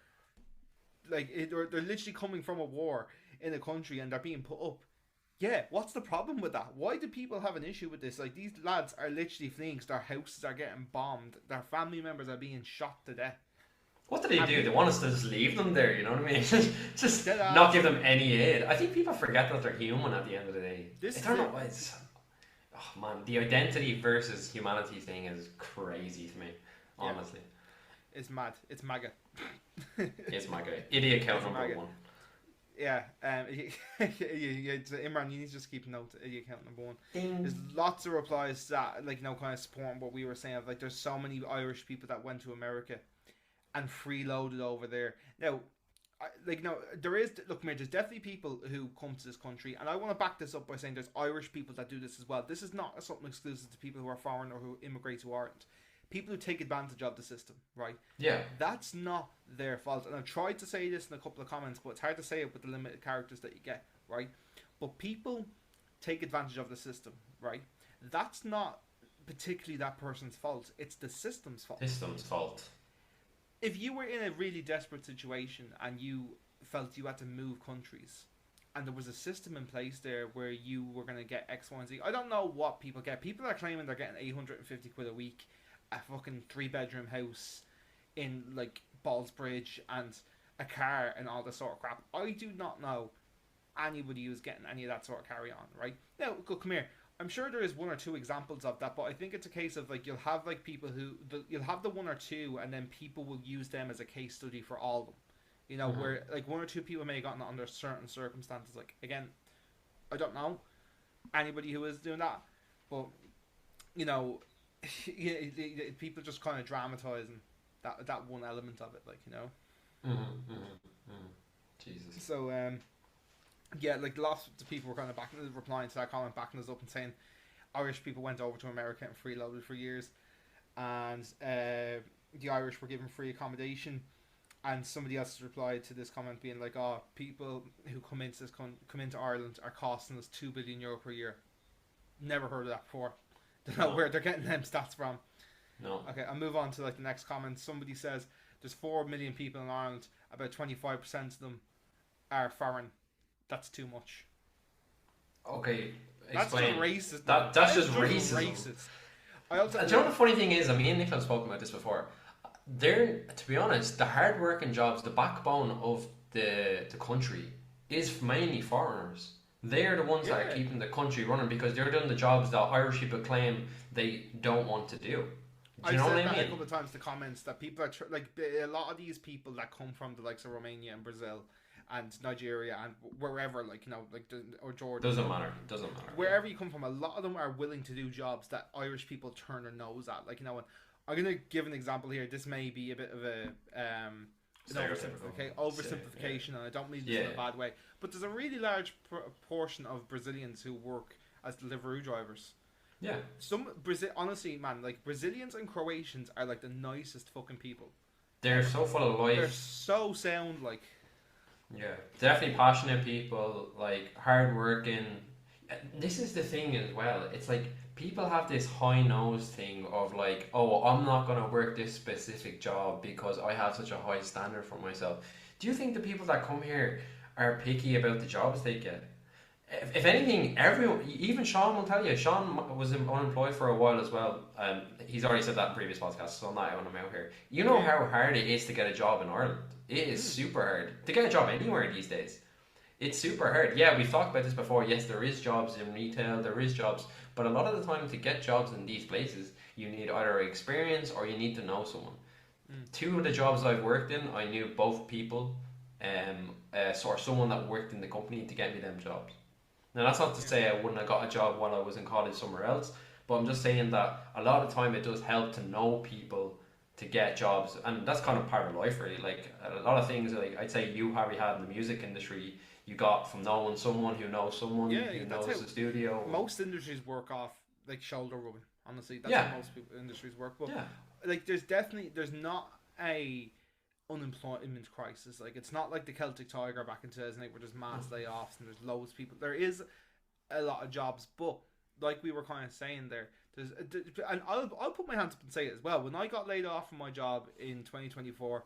They're literally coming from a war in a country and they're being put up. Yeah, what's the problem with that? Why do people have an issue with this? Like, these lads are literally fleeing because their houses are getting bombed. Their family members are being shot to death. What do they do? They want us to just leave them there, you know what I mean? just not give them any aid. I think people forget that they're human at the end of the day. Oh man, the identity versus humanity thing is crazy to me, honestly. It's mad. It's MAGA. It's MAGA. Idiot count number one. Yeah, Imran, you need to just keep note of idiot count number one. Ding. There's lots of replies that, kind of supporting what we were saying. Like, there's so many Irish people that went to America and freeloaded over there. Now, there's definitely people who come to this country, and I want to back this up by saying there's Irish people that do this as well. This is not something exclusive to people who are foreign or who immigrate to Ireland. people who take advantage of the system, right? Yeah. That's not their fault. And I've tried to say this in a couple of comments, but it's hard to say it with the limited characters that you get, right? But people take advantage of the system, right? That's not particularly that person's fault. It's the system's fault. System's fault. If you were in a really desperate situation and you felt you had to move countries, and there was a system in place there where you were going to get X, Y, and Z. I don't know what people get. People are claiming they're getting 850 quid a week, a fucking 3-bedroom house in like Ballsbridge, and a car and all this sort of crap. I do not know anybody who's getting any of that sort of carry on, right? Now, come here. I'm sure there is one or two examples of that, but I think it's a case of like you'll have like people who you'll have the one or two, and then people will use them as a case study for all of them. You know, where like one or two people may have gotten it under certain circumstances. Like again, I don't know anybody who is doing that, but you know, people just kind of dramatizing that one element of it, like you know. Jesus. So yeah, like lots of people were kind of replying to that comment, backing us up and saying Irish people went over to America and freeloaded for years, and the Irish were given free accommodation. And somebody else replied to this comment being like, "Oh, people who come into Ireland are costing us €2 billion per year." Never heard of that before. Don't know where they're getting them stats from. No. Okay, I'll move on to like the next comment. Somebody says there's 4 million people in Ireland. About 25% of them are foreign. That's too much. Okay, explain. That's just racist. That's just racist. I also. Do you know what the funny thing is? I mean, me and Nicola have spoken about this before. They're, to be honest, the hard working jobs, the backbone of the country is mainly foreigners. They're the ones that are keeping the country running because they're doing the jobs that Irish people claim they don't want to do. Do you know what I mean? I've said that a couple of times in the comments that people are like a lot of these people that come from the likes of Romania and Brazil and Nigeria and wherever, like you know, like or Jordan. Doesn't matter. Wherever you come from, a lot of them are willing to do jobs that Irish people turn their nose at. Like you know, I'm going to give an example here. This may be a bit of a oversimplification, and I don't mean this in a bad way. But there's a really large portion of Brazilians who work as delivery drivers. Yeah. Honestly, man, like Brazilians and Croatians are like the nicest fucking people. They're so full of life. They're so sound, like. Yeah, definitely passionate people, like hard working. This is the thing as well. It's like people have this high nose thing of like, oh, I'm not going to work this specific job because I have such a high standard for myself. Do you think the people that come here are picky about the jobs they get? If anything, everyone, even Shaun will tell you. Shaun was unemployed for a while as well. He's already said that in previous podcasts, so I'm not out here. You know how hard it is to get a job in Ireland. It is super hard to get a job anywhere these days. It's super hard. Yeah, we've talked about this before. Yes, there is jobs in retail, there is jobs, but a lot of the time to get jobs in these places, you need either experience or you need to know someone. Two of the jobs I've worked in, I knew both people, or someone that worked in the company to get me them jobs. Now that's not to say I wouldn't have got a job while I was in college somewhere else, but I'm just saying that a lot of the time it does help to know people to get jobs, and that's kind of part of life really. Like a lot of things, like I'd say you, Harry, had in the music industry, you got from knowing someone who knows someone who knows the studio. Most industries work off like shoulder rubbing. Honestly, that's how most industries work. But like, there's not a unemployment crisis. Like it's not like the Celtic Tiger back in 2008 where there's mass layoffs and there's loads of people. There is a lot of jobs, but like we were kind of saying there, and I'll put my hands up and say it as well. When I got laid off from my job in 2024,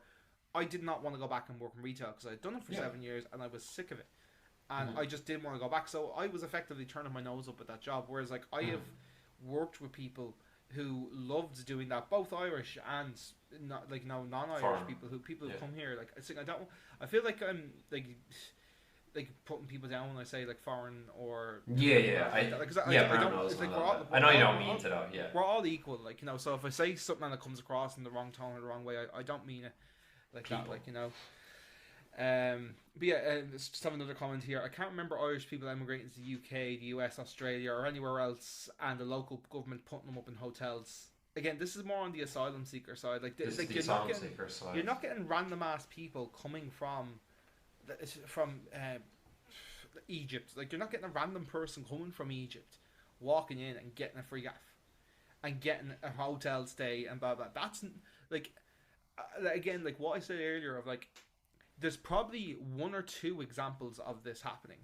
I did not want to go back and work in retail because I'd done it for 7 years and I was sick of it, and I just didn't want to go back. So I was effectively turning my nose up at that job. Whereas like I have worked with people who loved doing that, both Irish and not like non-Irish people who come here. Like I feel like I'm like putting people down when I say like foreign or I know you don't mean to though. Yeah, we're all equal, like you know. So if I say something that comes across in the wrong tone or the wrong way, I don't mean it like that, like you know. But yeah, let's just have another comment here. I can't remember Irish people emigrating to the UK, the US, Australia, or anywhere else, and the local government putting them up in hotels. Again, this is more on the asylum seeker side. Like, you're not getting random ass people coming from Egypt. Like, you're not getting a random person coming from Egypt, walking in and getting a free gaff. and getting a hotel stay and blah blah. That's like again, like what I said earlier of like, there's probably one or two examples of this happening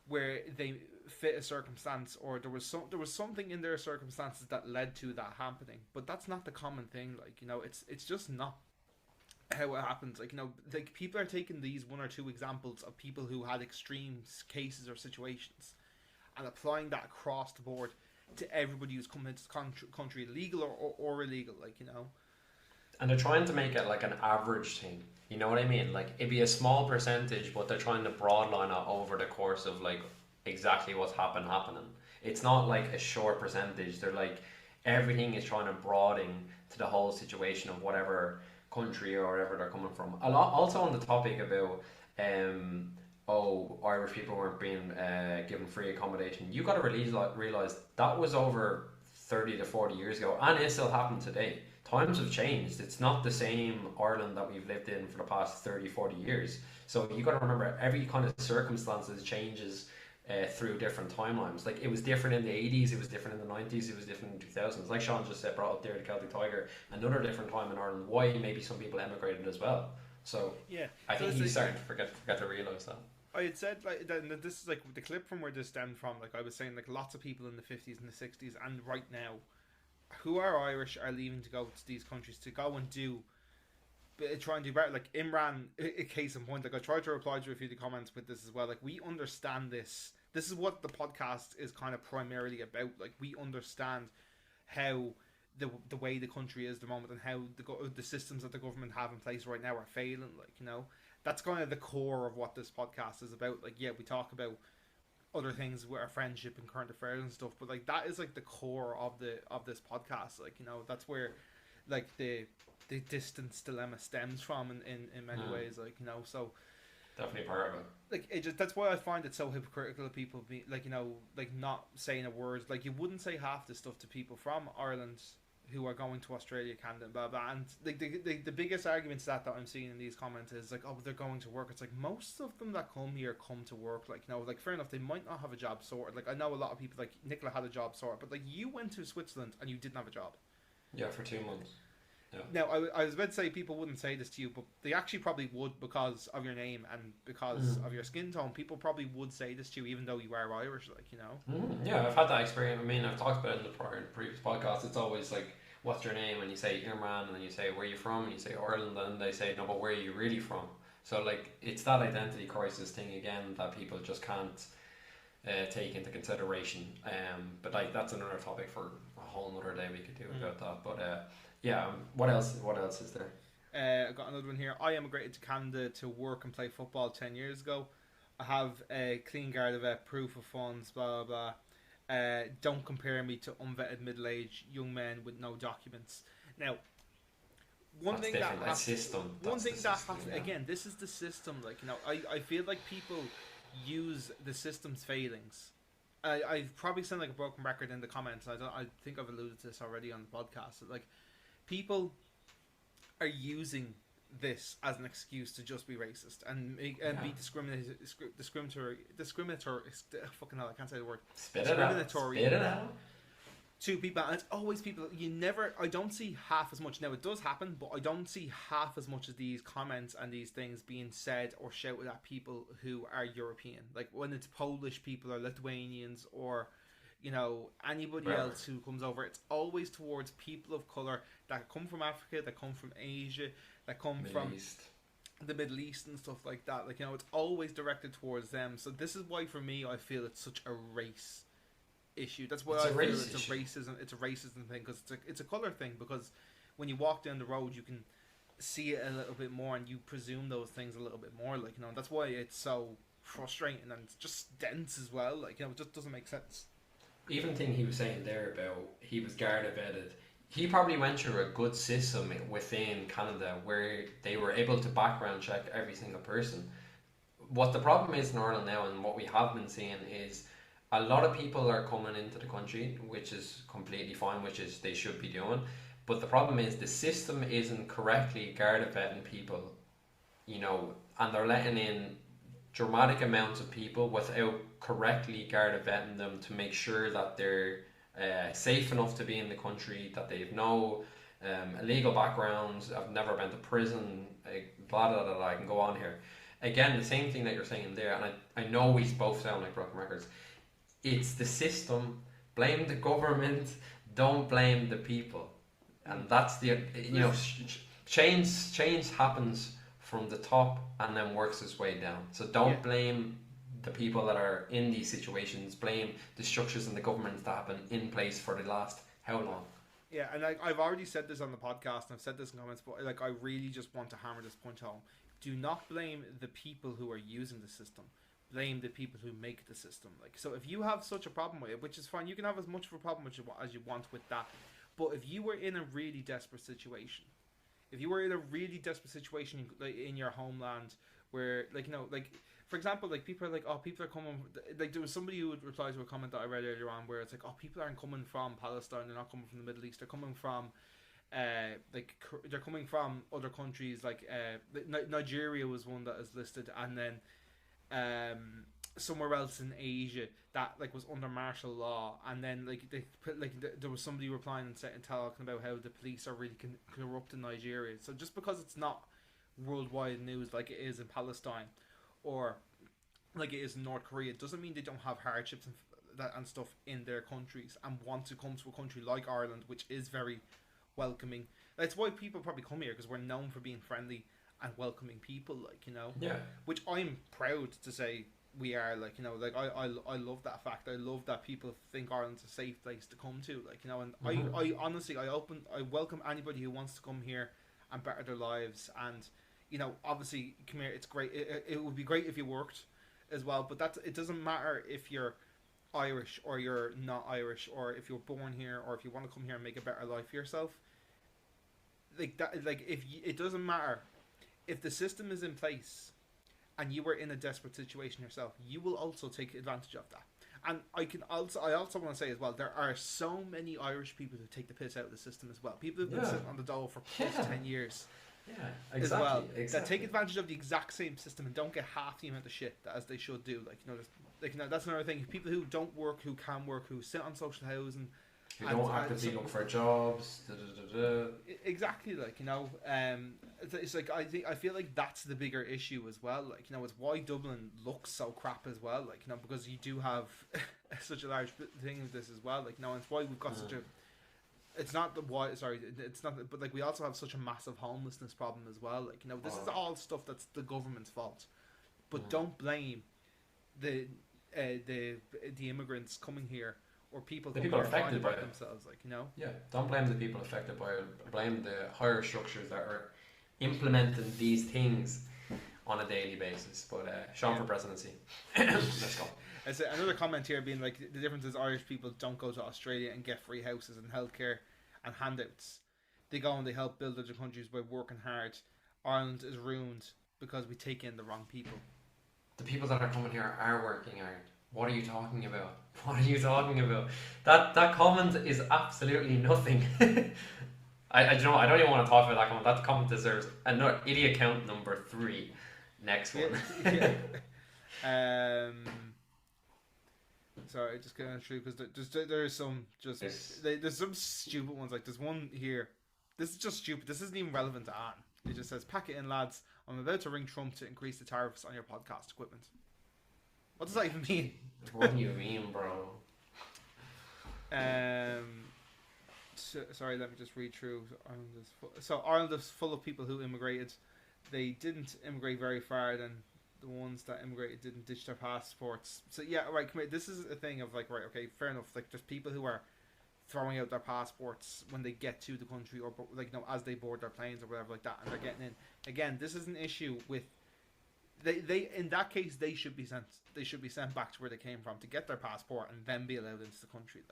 where they fit a circumstance, or there was something in their circumstances that led to that happening. But that's not the common thing. Like, you know, it's just not how it happens. Like, you know, like people are taking these one or two examples of people who had extreme cases or situations and applying that across the board to everybody who's coming into the country, legal or illegal. Like, you know. And they're trying to make it like an average thing. You know what I mean? Like it'd be a small percentage, but they're trying to broadline it over the course of like exactly what's happening. It's not like a short percentage. They're like everything is trying to broaden to the whole situation of whatever country or wherever they're coming from. A lot also on the topic about Irish people weren't being given free accommodation. You got to realize that was over 30 to 40 years ago, and it still happened today. Times have changed. It's not the same Ireland that we've lived in for the past 30, 40 years. So you got to remember every kind of circumstances changes through different timelines. Like it was different in the 80s, it was different in the 90s, it was different in the 2000s. Like Shaun just said, brought up there the Celtic Tiger, another different time in Ireland. Why maybe some people emigrated as well. So yeah, I think he's starting to forget to realise that. I had said like that this is like the clip from where this stemmed from. Like I was saying, like lots of people in the 50s and the 60s and right now who are Irish are leaving to go to these countries to go and do try and do better. Like Imran, a case in point. Like I tried to reply to a few of the comments with this as well. Like we understand this. This is what the podcast is kind of primarily about. Like we understand how the way the country is at the moment and how the systems that the government have in place right now are failing. Like, you know, that's kind of the core of what this podcast is about. Like, yeah, we talk about other things with our friendship and current affairs and stuff, but like that is like the core of this podcast. Like, you know, that's where like the distance dilemma stems from in many ways. Like, you know, so definitely part of it. Like it just, that's why I find it so hypocritical of people be like, you know, like not saying a word. Like you wouldn't say half the stuff to people from Ireland who are going to Australia, Canada, and blah blah. And like the biggest arguments that I'm seeing in these comments is like, oh, they're going to work. It's like most of them that come here come to work. Like, you know, like fair enough, they might not have a job sorted. Like I know a lot of people, like Nicola had a job sorted, but like you went to Switzerland and you didn't have a job. Yeah, for 2 months. Yeah. Now, I was about to say people wouldn't say this to you, but they actually probably would because of your name and because of your skin tone. People probably would say this to you even though you are Irish, like, you know? Yeah, I've had that experience. I mean, I've talked about it in the previous podcast. It's always like, what's your name? And you say Imran, and then you say, where are you from? And you say Ireland, and they say, no, but where are you really from? So, like, it's that identity crisis thing again that people just can't take into consideration. But, like, that's another topic for a whole nother day we could do about that. But, yeah, what else is there? I got another one here. I emigrated to Canada to work and play football 10 years ago. I have a clean card of proof of funds, blah, blah, blah. Don't compare me to unvetted middle-aged young men with no documents. Now, one thing that again, this is the system. Like, you know, I feel like people use the system's failings. I've probably sound like a broken record in the comments. I think I've alluded to this already on the podcast. Like, people are using this as an excuse to just be racist and be discriminatory. Fucking hell, I can't say the word. Discriminatory. Spit it out. To people, and it's always people. I don't see half as much. Now it does happen, but I don't see half as much of these comments and these things being said or shouted at people who are European. Like when it's Polish people or Lithuanians or, you know, anybody else who comes over, it's always towards people of colour that come from Africa, that come from Asia, that come from the Middle East and stuff like that. Like, you know, it's always directed towards them. So this is why, for me, I feel it's such a race issue. That's why I feel it's a racism. It's a racism thing because it's a colour thing. Because when you walk down the road, you can see it a little bit more, and you presume those things a little bit more. Like, you know, that's why it's so frustrating and it's just dense as well. Like, you know, it just doesn't make sense. Even thing he was saying there about he was Garda vetted, he probably went through a good system within Canada where they were able to background check every single person. What the problem is in Ireland now, and what we have been seeing, is a lot of people are coming into the country, which is completely fine, which is they should be doing. But the problem is the system isn't correctly Garda vetting people, you know, and they're letting in dramatic amounts of people without correctly Garda vetting them to make sure that they're safe enough to be in the country, that they've no illegal backgrounds, I've never been to prison, blah blah blah blah. I can go on here. Again, the same thing that you're saying there, and I know we both sound like broken records. It's the system. Blame the government. Don't blame the people. And that's the change happens from the top and then works its way down. So don't blame the people that are in these situations. Blame the structures and the governments that have been in place for the last how long? Yeah, and I've already said this on the podcast, and I've said this in comments, but I really just want to hammer this point home. Do not blame the people who are using the system. Blame the people who make the system. So if you have such a problem with it, which is fine, you can have as much of a problem as you want with that. But if you were in a really desperate situation, in your homeland, where for example, people are like, oh, people are coming. There was somebody who would reply to a comment that I read earlier on, where it's like, oh, people aren't coming from Palestine. They're not coming from the Middle East. They're coming from they're coming from other countries, Nigeria was one that is listed, and then somewhere else in Asia that was under martial law, and then there was somebody replying and talking about how the police are really corrupt in Nigeria. So just because it's not worldwide news like it is in Palestine or like it is in North Korea, doesn't mean they don't have hardships and stuff in their countries and want to come to a country like Ireland, which is very welcoming. That's why people probably come here, because we're known for being friendly and welcoming people, which I'm proud to say we are. I love that fact. I love that people think Ireland's a safe place to come to, and I honestly I welcome anybody who wants to come here and better their lives. And obviously, come here, it's great. It would be great if you worked as well, but it doesn't matter if you're Irish or you're not Irish, or if you're born here, or if you want to come here and make a better life for yourself. It doesn't matter if the system is in place and you were in a desperate situation yourself, you will also take advantage of that. And I also want to say as well, there are so many Irish people who take the piss out of the system as well. People who've been sitting on the dole for plus 10 years. Yeah, exactly. As well, that take advantage of the exact same system and don't get half the amount of shit as they should do. That's another thing. People who don't work, who can work, who sit on social housing, who don't actively look for jobs. Exactly, it's I feel like that's the bigger issue as well. It's why Dublin looks so crap as well. Because you do have such a large thing of this as well. And it's why we've got such a. It's not the why. Sorry, it's not. But we also have such a massive homelessness problem as well. This is all stuff that's the government's fault. But don't blame the immigrants coming here, or people affected by themselves. Yeah, don't blame the people affected by it. Blame the higher structures that are implementing these things on a daily basis. But Shaun for presidency. Let's go. Another comment here being the difference is Irish people don't go to Australia and get free houses and healthcare and handouts. They go and they help build other countries by working hard. Ireland is ruined because we take in the wrong people. The people that are coming here are working hard. What are you talking about? What are you talking about? That comment is absolutely nothing. I don't even want to talk about that comment. That comment deserves another idiot count number 3. Next one. Sorry, just going through because there's some there's some stupid ones. There's one here. This is just stupid. This isn't even relevant to Anne. It just says, "Pack it in, lads. I'm about to ring Trump to increase the tariffs on your podcast equipment." What does that even mean? What do you mean, bro? Sorry, let me just read through. Ireland is full of people who immigrated. They didn't immigrate very far, then the ones that immigrated didn't ditch their passports. So yeah, right. This is a thing of right, okay, fair enough. There's people who are throwing out their passports when they get to the country, or as they board their planes or whatever like that, and they're getting in. Again, this is an issue with they in that case they should be sent back to where they came from to get their passport and then be allowed into the country.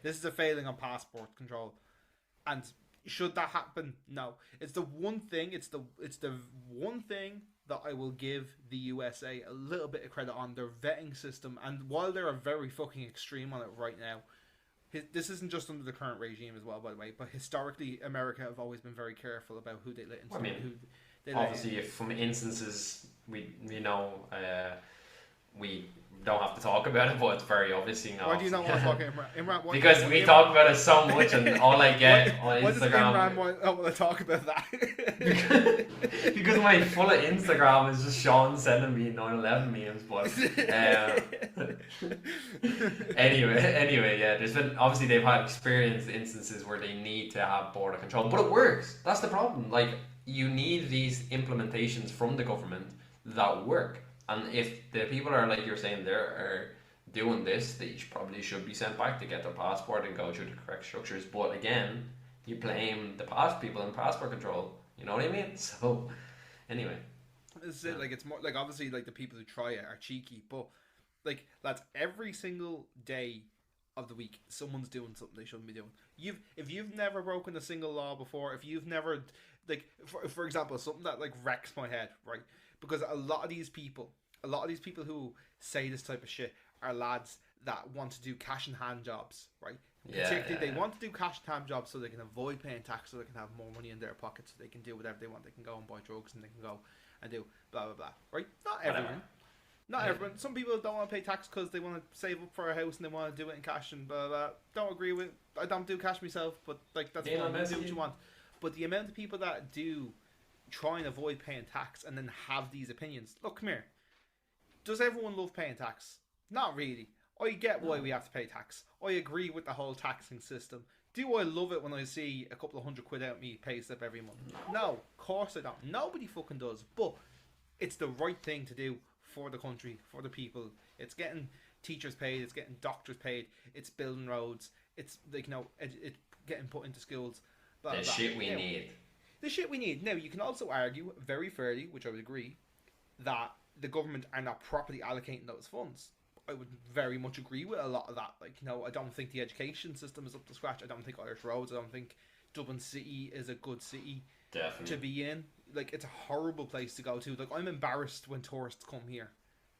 This is a failing on passport control, and should that happen? No. It's the one thing. It's the one thing that I will give the USA a little bit of credit on, their vetting system. And while they're very fucking extreme on it right now, this isn't just under the current regime as well, by the way, but historically America have always been very careful about who they let into. Obviously, from instances we know we don't have to talk about it, but it's very obviously now. Why do you not want to talk Imran? Why Because we talk about it so much, and all I get on why does Instagram. Imran not want to talk about that? Because my full of Instagram is just Shaun sending me 9/11 memes. But anyway, yeah. There's been obviously they've had experienced instances where they need to have border control, but it works. That's the problem. Like you need these implementations from the government that work. And if the people are like you're saying they're doing this, they probably should be sent back to get their passport and go through the correct structures. But again, you blame the past people in passport control. You know what I mean? So anyway, this is it. Like it's more like obviously like the people who try it are cheeky, but like lads, every single day of the week, someone's doing something they shouldn't be doing. If you've never broken a single law before, if you've never like for example, something that like wrecks my head, right? Because a lot of these people who say this type of shit are lads that want to do cash in hand jobs, right? Particularly, they want to do cash in hand jobs so they can avoid paying tax, so they can have more money in their pockets, so they can do whatever they want. They can go and buy drugs, and they can go and do blah blah blah, right? Not everyone. Not everyone. Some people don't want to pay tax because they want to save up for a house and they want to do it in cash and blah blah. Don't agree with. I don't do cash myself, but like that's fine. Do what you want. But the amount of people that do try and avoid paying tax and then have these opinions. Look, come here. Does everyone love paying tax? Not really. I get why we have to pay tax. I agree with the whole taxing system. Do I love it when I see a couple of £100 out of me pay slip every month? No, of course I don't. Nobody fucking does. But it's the right thing to do for the country, for the people. It's getting teachers paid. It's getting doctors paid. It's building roads. It's like it's getting put into schools. Blah, the blah. shit we need. The shit we need. Now, you can also argue, very fairly, which I would agree, that the government are not properly allocating those funds. I would very much agree with a lot of that. Like, I don't think the education system is up to scratch. I don't think Irish roads. I don't think Dublin City is a good city to be in. Like, it's a horrible place to go to. Like, I'm embarrassed when tourists come here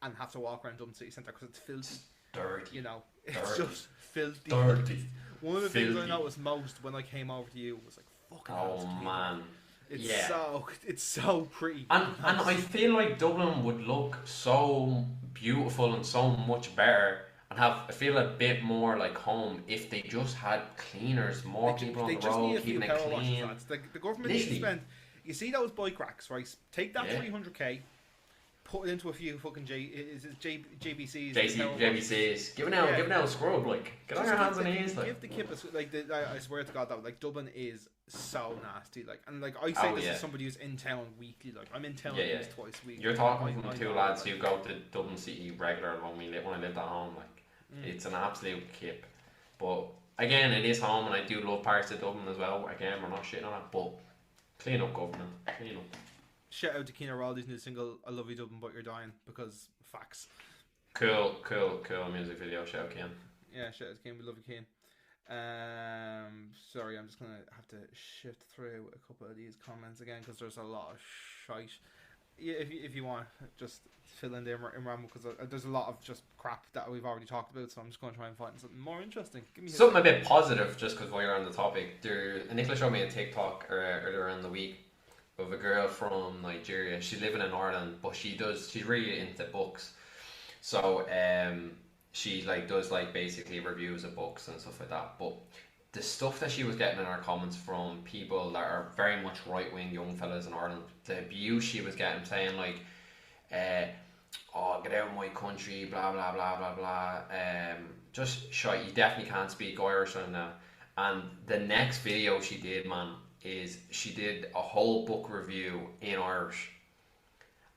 and have to walk around Dublin City Centre because it's filthy. Dirty. It's just filthy. Dirty. One of the things I noticed most when I came over to you was like, fucking hell, man. It's so pretty. And I feel like Dublin would look so beautiful and so much better and I feel a bit more like home if they just had cleaners, more people on the road, keeping it clean. The government needs to spend. You see those bike racks, right? Take that 300k, put it into a few fucking JBCs. JBCs. Give it now a scrub, like get on your hands and knees, like. Give the kip I swear to God that like Dublin is so nasty, like, and like I say this as somebody who's in town weekly. Like I'm in town at least twice a week. You're talking from two lads who go to Dublin City regular when I lived at home. Like it's an absolute kip. But again, it is home, and I do love parts of Dublin as well. Again, we're not shitting on it, but clean up, government. Clean up. Shout out to Keane Rowley's new single "I Love You Dublin But You're Dying" because facts. Cool music video. Shout out Keane. Yeah, shout out to Keane. We love you, Keane. Sorry, I'm just gonna have to shift through a couple of these comments again because there's a lot of shite. Yeah, if you want, just fill in there in Ramble because there's a lot of just crap that we've already talked about. So I'm just going to try and find something more interesting. Give me something a bit positive, just because while you're on the topic. Nicola showed me a TikTok earlier in the week of a girl from Nigeria. She's living in Ireland, but she's really into books. So she does basically reviews of books and stuff like that. But the stuff that she was getting in her comments from people that are very much right wing young fellas in Ireland, the abuse she was getting, saying oh, get out of my country, blah blah blah blah blah. Just shite. You definitely can't speak Irish and that. And the next video she did, man, is she did a whole book review in Irish.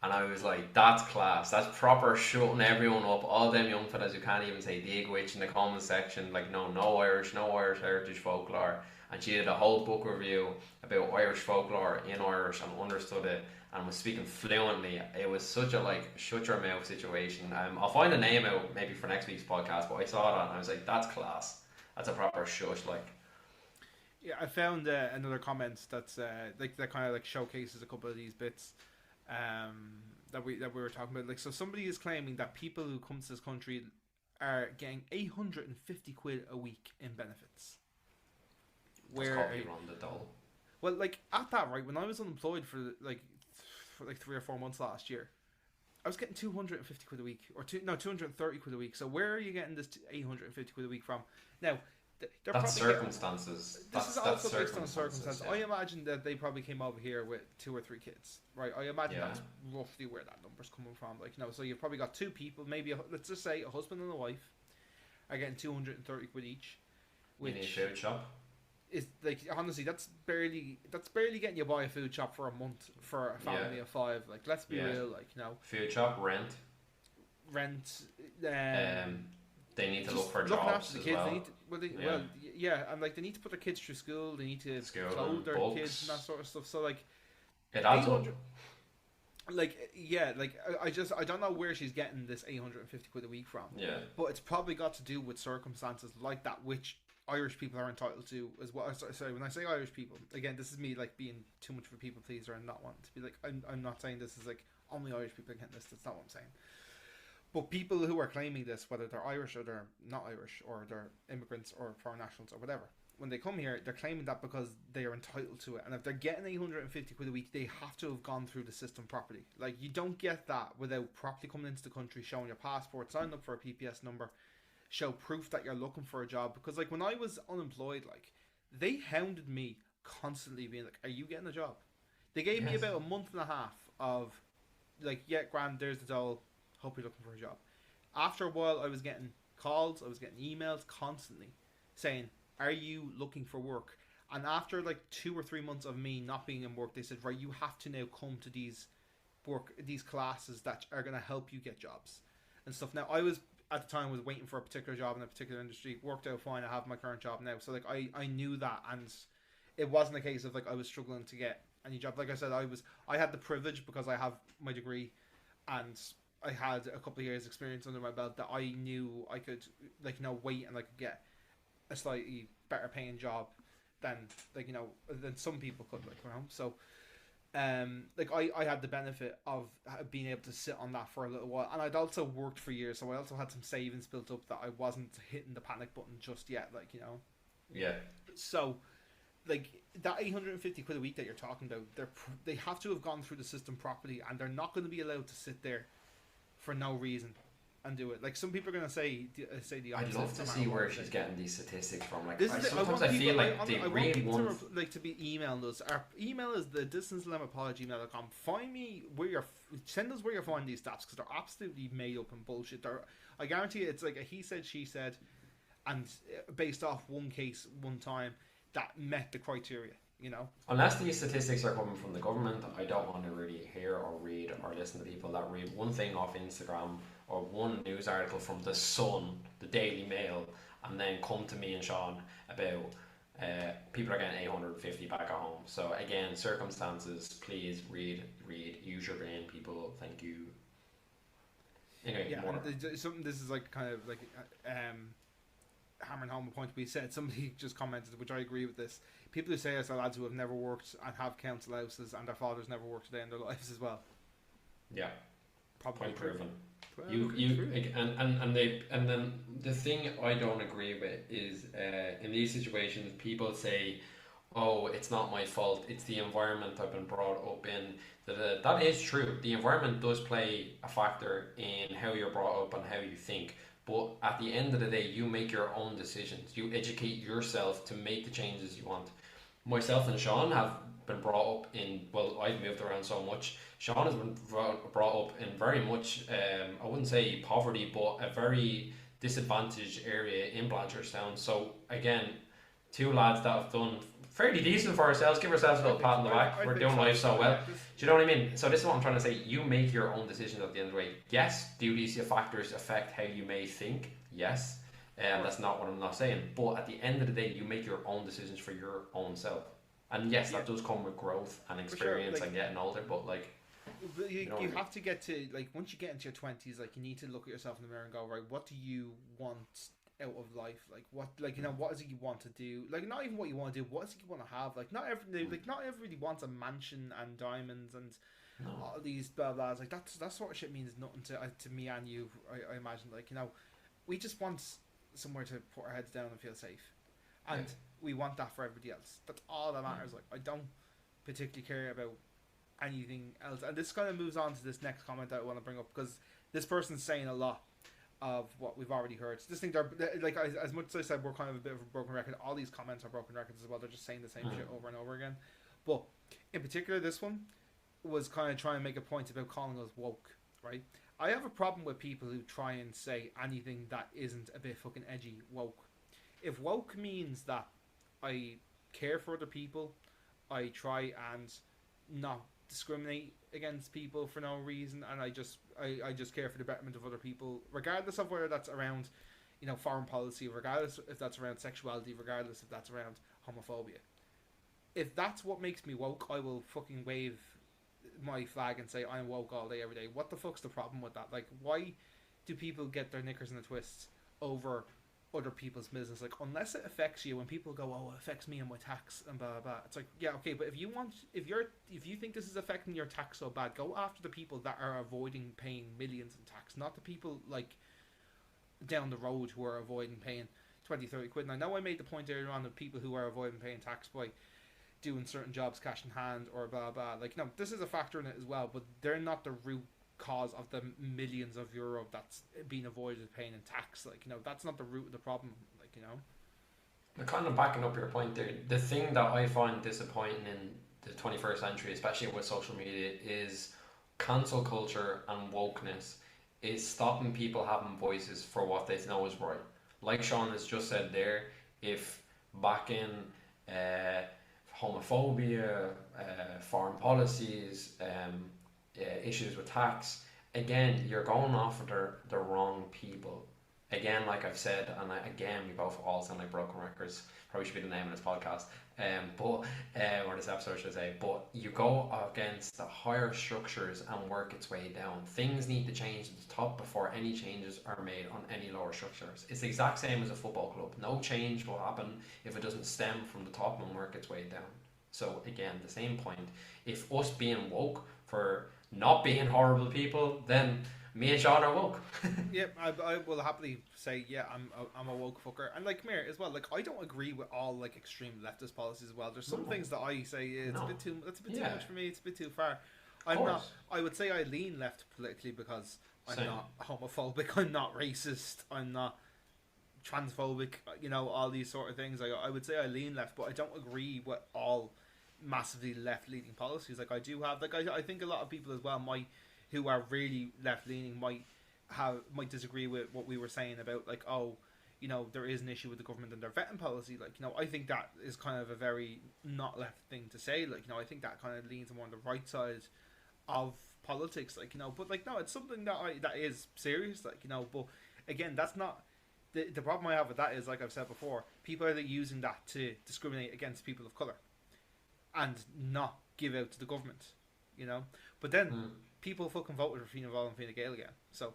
And I was like, that's class. That's proper shutting everyone up. All them young fellas who can't even say dig which in the comment section, no Irish heritage folklore. And she did a whole book review about Irish folklore in Irish and understood it and was speaking fluently. It was such a shut your mouth situation. I'll find a name out maybe for next week's podcast, but I saw that and I was like, that's class. That's a proper shush, Yeah, I found another comment that's that kind of showcases a couple of these bits. That we were talking about. So somebody is claiming that people who come to this country are getting £850 a week in benefits. That's probably on the dole. Well, at that, right, when I was unemployed for 3 or 4 months last year, I was getting 250 quid a week, or 230 quid a week. So where are you getting this 850 quid a week from? Now, they're That's probably circumstances. This is also based on circumstances. circumstances. I imagine that they probably came over here with 2 or 3 kids, right? I imagine Yeah. that's roughly where that number's coming from. Like, so you've probably got 2 people, maybe let's just say a husband and a wife, are getting 230 quid each. You need a food shop. Is like honestly, that's barely getting you by a food shop for a month for a family of 5. Like, let's be real. Like, food shop, rent. They need to look for jobs as well. And like they need to put their kids through school. They need to clothe their books. kids and that sort of stuff. So like, it adds up. I don't know where she's getting this 850 quid a week from. Yeah, but it's probably got to do with circumstances like that, which Irish people are entitled to as well. Sorry, when I say Irish people, again, this is me like being too much of a people pleaser and not wanting to be like. I'm not saying this is like only Irish people getting this. That's not what I'm saying. But people who are claiming this, whether they're Irish or they're not Irish, or they're immigrants or foreign nationals or whatever, when they come here, they're claiming that because they are entitled to it. And if they're getting 850 quid a week, they have to have gone through the system properly. Like, you don't get that without properly coming into the country, showing your passport, signing up for a PPS number, show proof that you're looking for a job. Because, like, when I was unemployed, like, they hounded me constantly being like, are you getting a job? They gave me about a month and a half of, like, yeah, grand, there's the doll. Hope you're looking for a job. After a while, I was getting calls, I was getting emails constantly saying, are you looking for work? And after like 2 or 3 months of me not being in work, they said, right, you have to now come to these classes that are going to help you get jobs and stuff. Now, I was at the time was waiting for a particular job in a particular industry. Worked out fine. I have my current job now. So like I knew that, and it wasn't a case of like I was struggling to get any job. Like I said, I had the privilege because I have my degree, and I had a couple of years experience under my belt that I knew I could wait and I could get a slightly better paying job than than some people could, so I had the benefit of being able to sit on that for a little while, and I'd also worked for years, so I also had some savings built up that I wasn't hitting the panic button just yet, so like that 850 quid a week that you're talking about, they have to have gone through the system properly, and they're not going to be allowed to sit there for no reason and do it. Like, some people are going to say the opposite. I'd love to see where she's getting these statistics from. Like, sometimes I feel like they really want to be emailing us. Our email is the distancelemapod@gmail.com. Send us where you find these stats, because they're absolutely made up and bullshit. I guarantee you, it's like a he said, she said, and based off one case, one time that met the criteria. Unless these statistics are coming from the government, I don't want to really hear or read or listen to people that read one thing off Instagram or one news article from The Sun, the Daily Mail, and then come to me and Shaun about people are getting 850 back at home. So again, circumstances, please read, use your brain, people. Thank you. Anyway, this is like kind of like hammering home a point we said. Somebody just commented, which I agree with this. People who say us are lads who have never worked and have council houses, and their fathers never worked a day in their lives as well. Yeah, probably point proven. And then the thing I don't agree with is in these situations, people say, "Oh, it's not my fault. It's the environment I've been brought up in." That is true. The environment does play a factor in how you're brought up and how you think. But at the end of the day, you make your own decisions. You educate yourself to make the changes you want. Myself and Shaun have been brought up in, well, I've moved around so much. Shaun has been brought up in very much, I wouldn't say poverty, but a very disadvantaged area in Blanchardstown. So again, 2 lads that have done fairly decent for ourselves. Give ourselves a little pat on the back. We're doing life so well. Do you know what I mean? So this is what I'm trying to say. You make your own decisions at the end of the day. Yes, do these factors affect how you may think? Yes. That's not what I'm not saying. But at the end of the day, you make your own decisions for your own self. And yes, that does come with growth and experience and getting older. But like, you have to get to, like, once you get into your 20s, like, you need to look at yourself in the mirror and go, right, what do you want out of life? Like, what is it you want to do? Like, not even what you want to do, what is it you want to have? Like, not everybody wants a mansion and diamonds and all these blah blahs. Like, that sort of shit means nothing to me and you. I imagine, like, we just want somewhere to put our heads down and feel safe, and we want that for everybody else. That's all that matters. Like, I don't particularly care about anything else. And this kind of moves on to this next comment that I want to bring up, because this person's saying a lot of what we've already heard. So this thing, they're like, as much as I said we're kind of a bit of a broken record, all these comments are broken records as well. They're just saying the same shit over and over again. But in particular, this one was kind of trying to make a point about calling us woke, right? I have a problem with people who try and say anything that isn't a bit fucking edgy woke. If woke means that I care for other people, I try and not discriminate against people for no reason, and I just care for the betterment of other people, regardless of whether that's around, you know, foreign policy, regardless if that's around sexuality, regardless if that's around homophobia. If that's what makes me woke, I will fucking wave my flag and say I'm woke all day, every day. What the fuck's the problem with that? Like, why do people get their knickers in a twist over other people's business? Like, unless it affects you, when people go, oh, it affects me and my tax and blah blah blah, it's like, yeah, okay, but if you think this is affecting your tax so bad, go after the people that are avoiding paying millions in tax, not the people like down the road who are avoiding paying 20-30 quid. And I know I made the point earlier on of people who are avoiding paying tax by doing certain jobs cash in hand or blah blah. Like, no, this is a factor in it as well, but they're not the root cause of the millions of euro that's being avoided paying in tax. Like, you know, that's not the root of the problem. Like, you know, kind of backing up your point there, the thing that I find disappointing in the 21st century, especially with social media, is cancel culture and wokeness is stopping people having voices for what they know is right. Like Shaun has just said there, if back in homophobia, foreign policies, issues with tax, again, you're going after the wrong people. Again, like I've said, and again, we both all sound like broken records. Probably should be the name of this podcast, or this episode, should I say. But you go against the higher structures and work its way down. Things need to change at the top before any changes are made on any lower structures. It's the exact same as a football club. No change will happen if it doesn't stem from the top and work its way down. So again, the same point. If us being woke for not being horrible people, then me and Shaun are woke. Yep, I will happily say, yeah, I'm a woke fucker. And like, come here as well, like, I don't agree with all like extreme leftist policies as well. There's some things that I say it's a bit too much for me. It's a bit too far. I'm not. I would say I lean left politically because I'm not homophobic. I'm not racist. I'm not transphobic. You know, all these sort of things. I would say I lean left, but I don't agree with all massively left leaning policies. Like, I do have, like, I think a lot of people as well who are really left leaning might disagree with what we were saying about, like, oh, you know, there is an issue with the government and their vetting policy. Like, you know, I think that is kind of a very not left thing to say. Like, you know, I think that kind of leans more on the right side of politics. Like, you know, but like, no, it's something that is serious. Like, you know, but again, that's not the problem I have with that is, like I've said before, people are using that to discriminate against people of color and not give out to the government, you know. But then people fucking voted for Fianna Fáil and Fine Gael again, so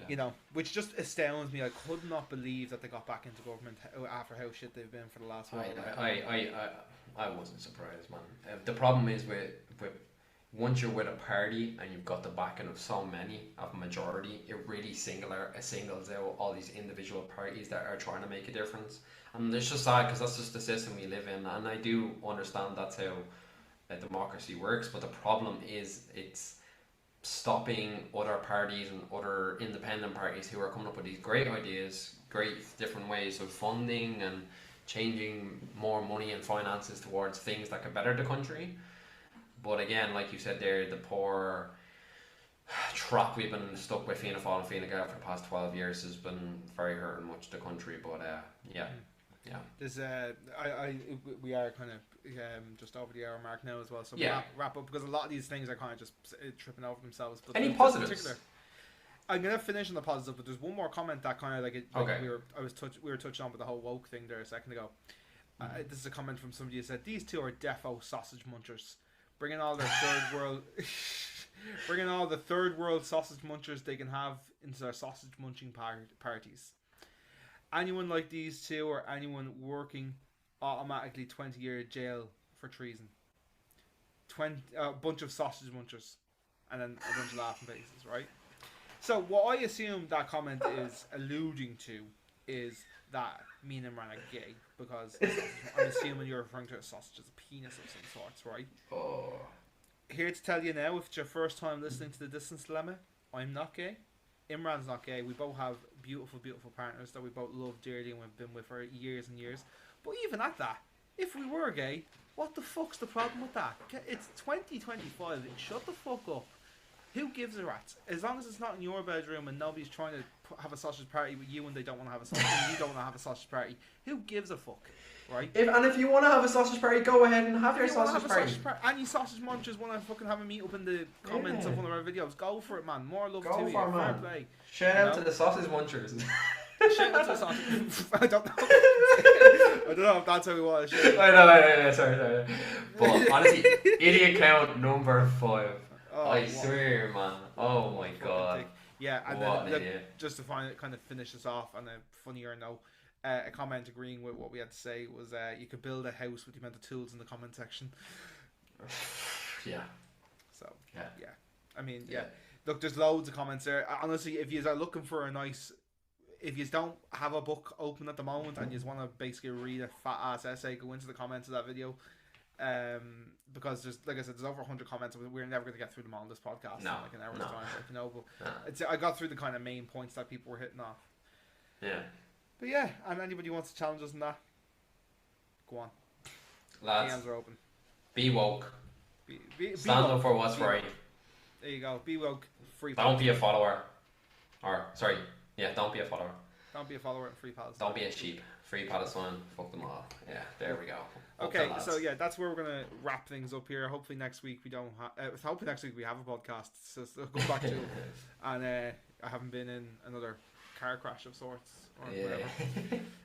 you know, which just astounds me. I could not believe that they got back into government after how shit they've been for the last while. I wasn't surprised, man. The problem is with once you're with a party and you've got the backing of so many, of a majority, it really singles out all these individual parties that are trying to make a difference. And it's just sad because that's just the system we live in. And I do understand that's how democracy works, but the problem is it's stopping other parties and other independent parties who are coming up with these great ideas, great different ways of funding and changing more money and finances towards things that could better the country. But again, like you said there, the poor trap we've been stuck with Fianna Fáil and Fine Gael for the past 12 years has been very hurting much the country. But yeah. There's we are kind of just over the hour mark now as well, so wrap up, because a lot of these things are kind of just tripping over themselves. But any positives? I'm gonna finish on the positive, but there's one more comment that kind of we were touching on with the whole woke thing there a second ago. This is a comment from somebody who said these two are defo sausage munchers, bringing all their bringing all the third world sausage munchers they can have into their sausage munching parties. Anyone like these two or anyone working automatically 20-year jail for treason. A bunch of sausage munchers, and then a bunch of laughing faces, right? So what I assume that comment is alluding to is that me and Imran are gay, because I'm assuming you're referring to a sausage as a penis of some sorts, right? Oh. here to tell you now, if it's your first time listening to the Distance Dilemma, I'm not gay. Imran's not gay. We both have beautiful, beautiful partners that we both love dearly and we've been with for years and years. But even at that, if we were gay, what the fuck's the problem with that? It's 2025. Shut the fuck up. Who gives a rat's? As long as it's not in your bedroom and nobody's trying to have a sausage party with you and they don't want to have a sausage and you don't want to have a sausage party, who gives a fuck, right? If you want to have a sausage party, go ahead and have your sausage party. Any sausage munchers want to fucking have a meet up in the comments of one of our videos, go for it, man. More love to you. Fair play. Shout out to the sausage munchers. Shout out to the sausage. I don't know. I don't know if that's how we want to shout. I know. Sorry. But honestly, idiot count number 5. Oh, I swear, man. Oh my god. Yeah, and what then just to kind of finish this off on a funnier note, a comment agreeing with what we had to say was you could build a house with the amount of tools in the comment section. Yeah. So yeah. I mean, yeah. Look, there's loads of comments there. Honestly, if you are looking for if you don't have a book open at the moment and you just want to basically read a fat ass essay, go into the comments of that video. Because there's, like I said, there's over 100 comments. We're never going to get through them all on this podcast. No, in like an hour's time, but I got through the kind of main points that people were hitting off. Yeah. But yeah, and anybody wants to challenge us in that, go on. Lads, DMs are open. Be woke. Stand up for what's right. There you go. Be woke. Free. Don't be a follower. Don't be a follower. Don't be a follower at Free Palestine. Don't be a sheep. Free Palestine. Fuck them all. Yeah, there we go. Okay, so yeah, that's where we're gonna wrap things up here. Hopefully next week we don't. Hopefully next week we have a podcast. So go back to it. And I haven't been in another car crash of sorts or whatever.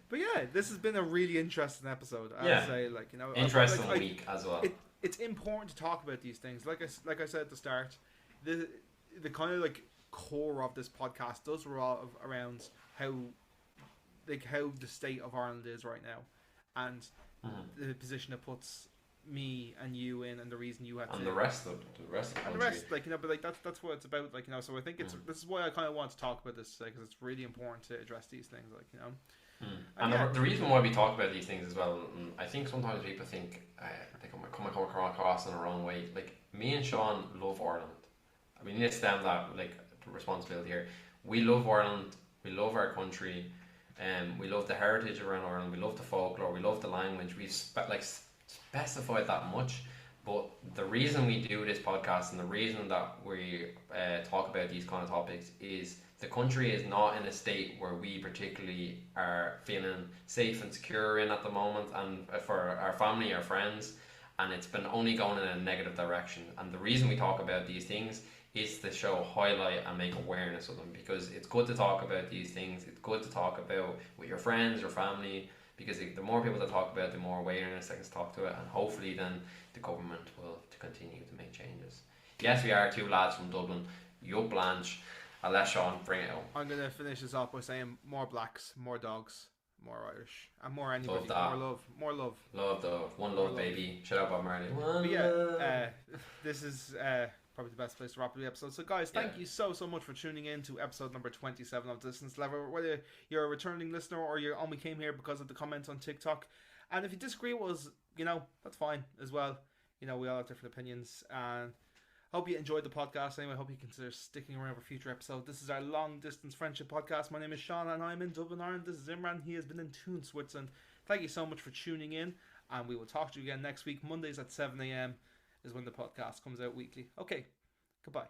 But yeah, this has been a really interesting episode. I'd say, interesting week as well. It's important to talk about these things. Like I said at the start, the kind of like core of this podcast does revolve around how the state of Ireland is right now, and the position it puts me and you in, and the reason you had to, and the rest of the country. But that's what it's about, so I think this is why I kind of want to talk about this, because it's really important to address these things, And the reason why we talk about these things as well, I think sometimes people think they come across in the wrong way. Like, me and Shaun love Ireland. We need to stem that the responsibility here. We love Ireland. We love our country. We love the heritage around Ireland. We love the folklore. We love the language. We've specified that much. But the reason we do this podcast and the reason that we talk about these kind of topics is the country is not in a state where we particularly are feeling safe and secure in at the moment, and for our family, our friends, and it's been only going in a negative direction. And the reason we talk about these things is to show, highlight and make awareness of them, because it's good to talk about these things. It's good to talk about with your friends, your family, because the more people that talk about it, the more awareness they can talk to it, and hopefully then the government will continue to make changes. Yes, we are two lads from Dublin. Yup, Blanche. I'll let Shaun bring it out. I'm going to finish this off by saying more blacks, more dogs, more Irish, and more anybody. Love that. More love. Love, though. One love, baby. Shout out Bob Marley. But yeah, this is probably the best place to wrap up the episode. So guys, thank you so much for tuning in to episode number 27 of Distance Level. Whether you're a returning listener or you only came here because of the comments on TikTok, and if you disagree with us, that's fine as well. We all have different opinions, and hope you enjoyed the podcast. Anyway, hope you consider sticking around for future episodes. This is our long distance friendship podcast. My name is Shaun and I'm in Dublin, Ireland. This is Imran. He has been in Thun, Switzerland. Thank you so much for tuning in, and we will talk to you again next week. Mondays at 7 a.m. is when the podcast comes out weekly. Okay, goodbye.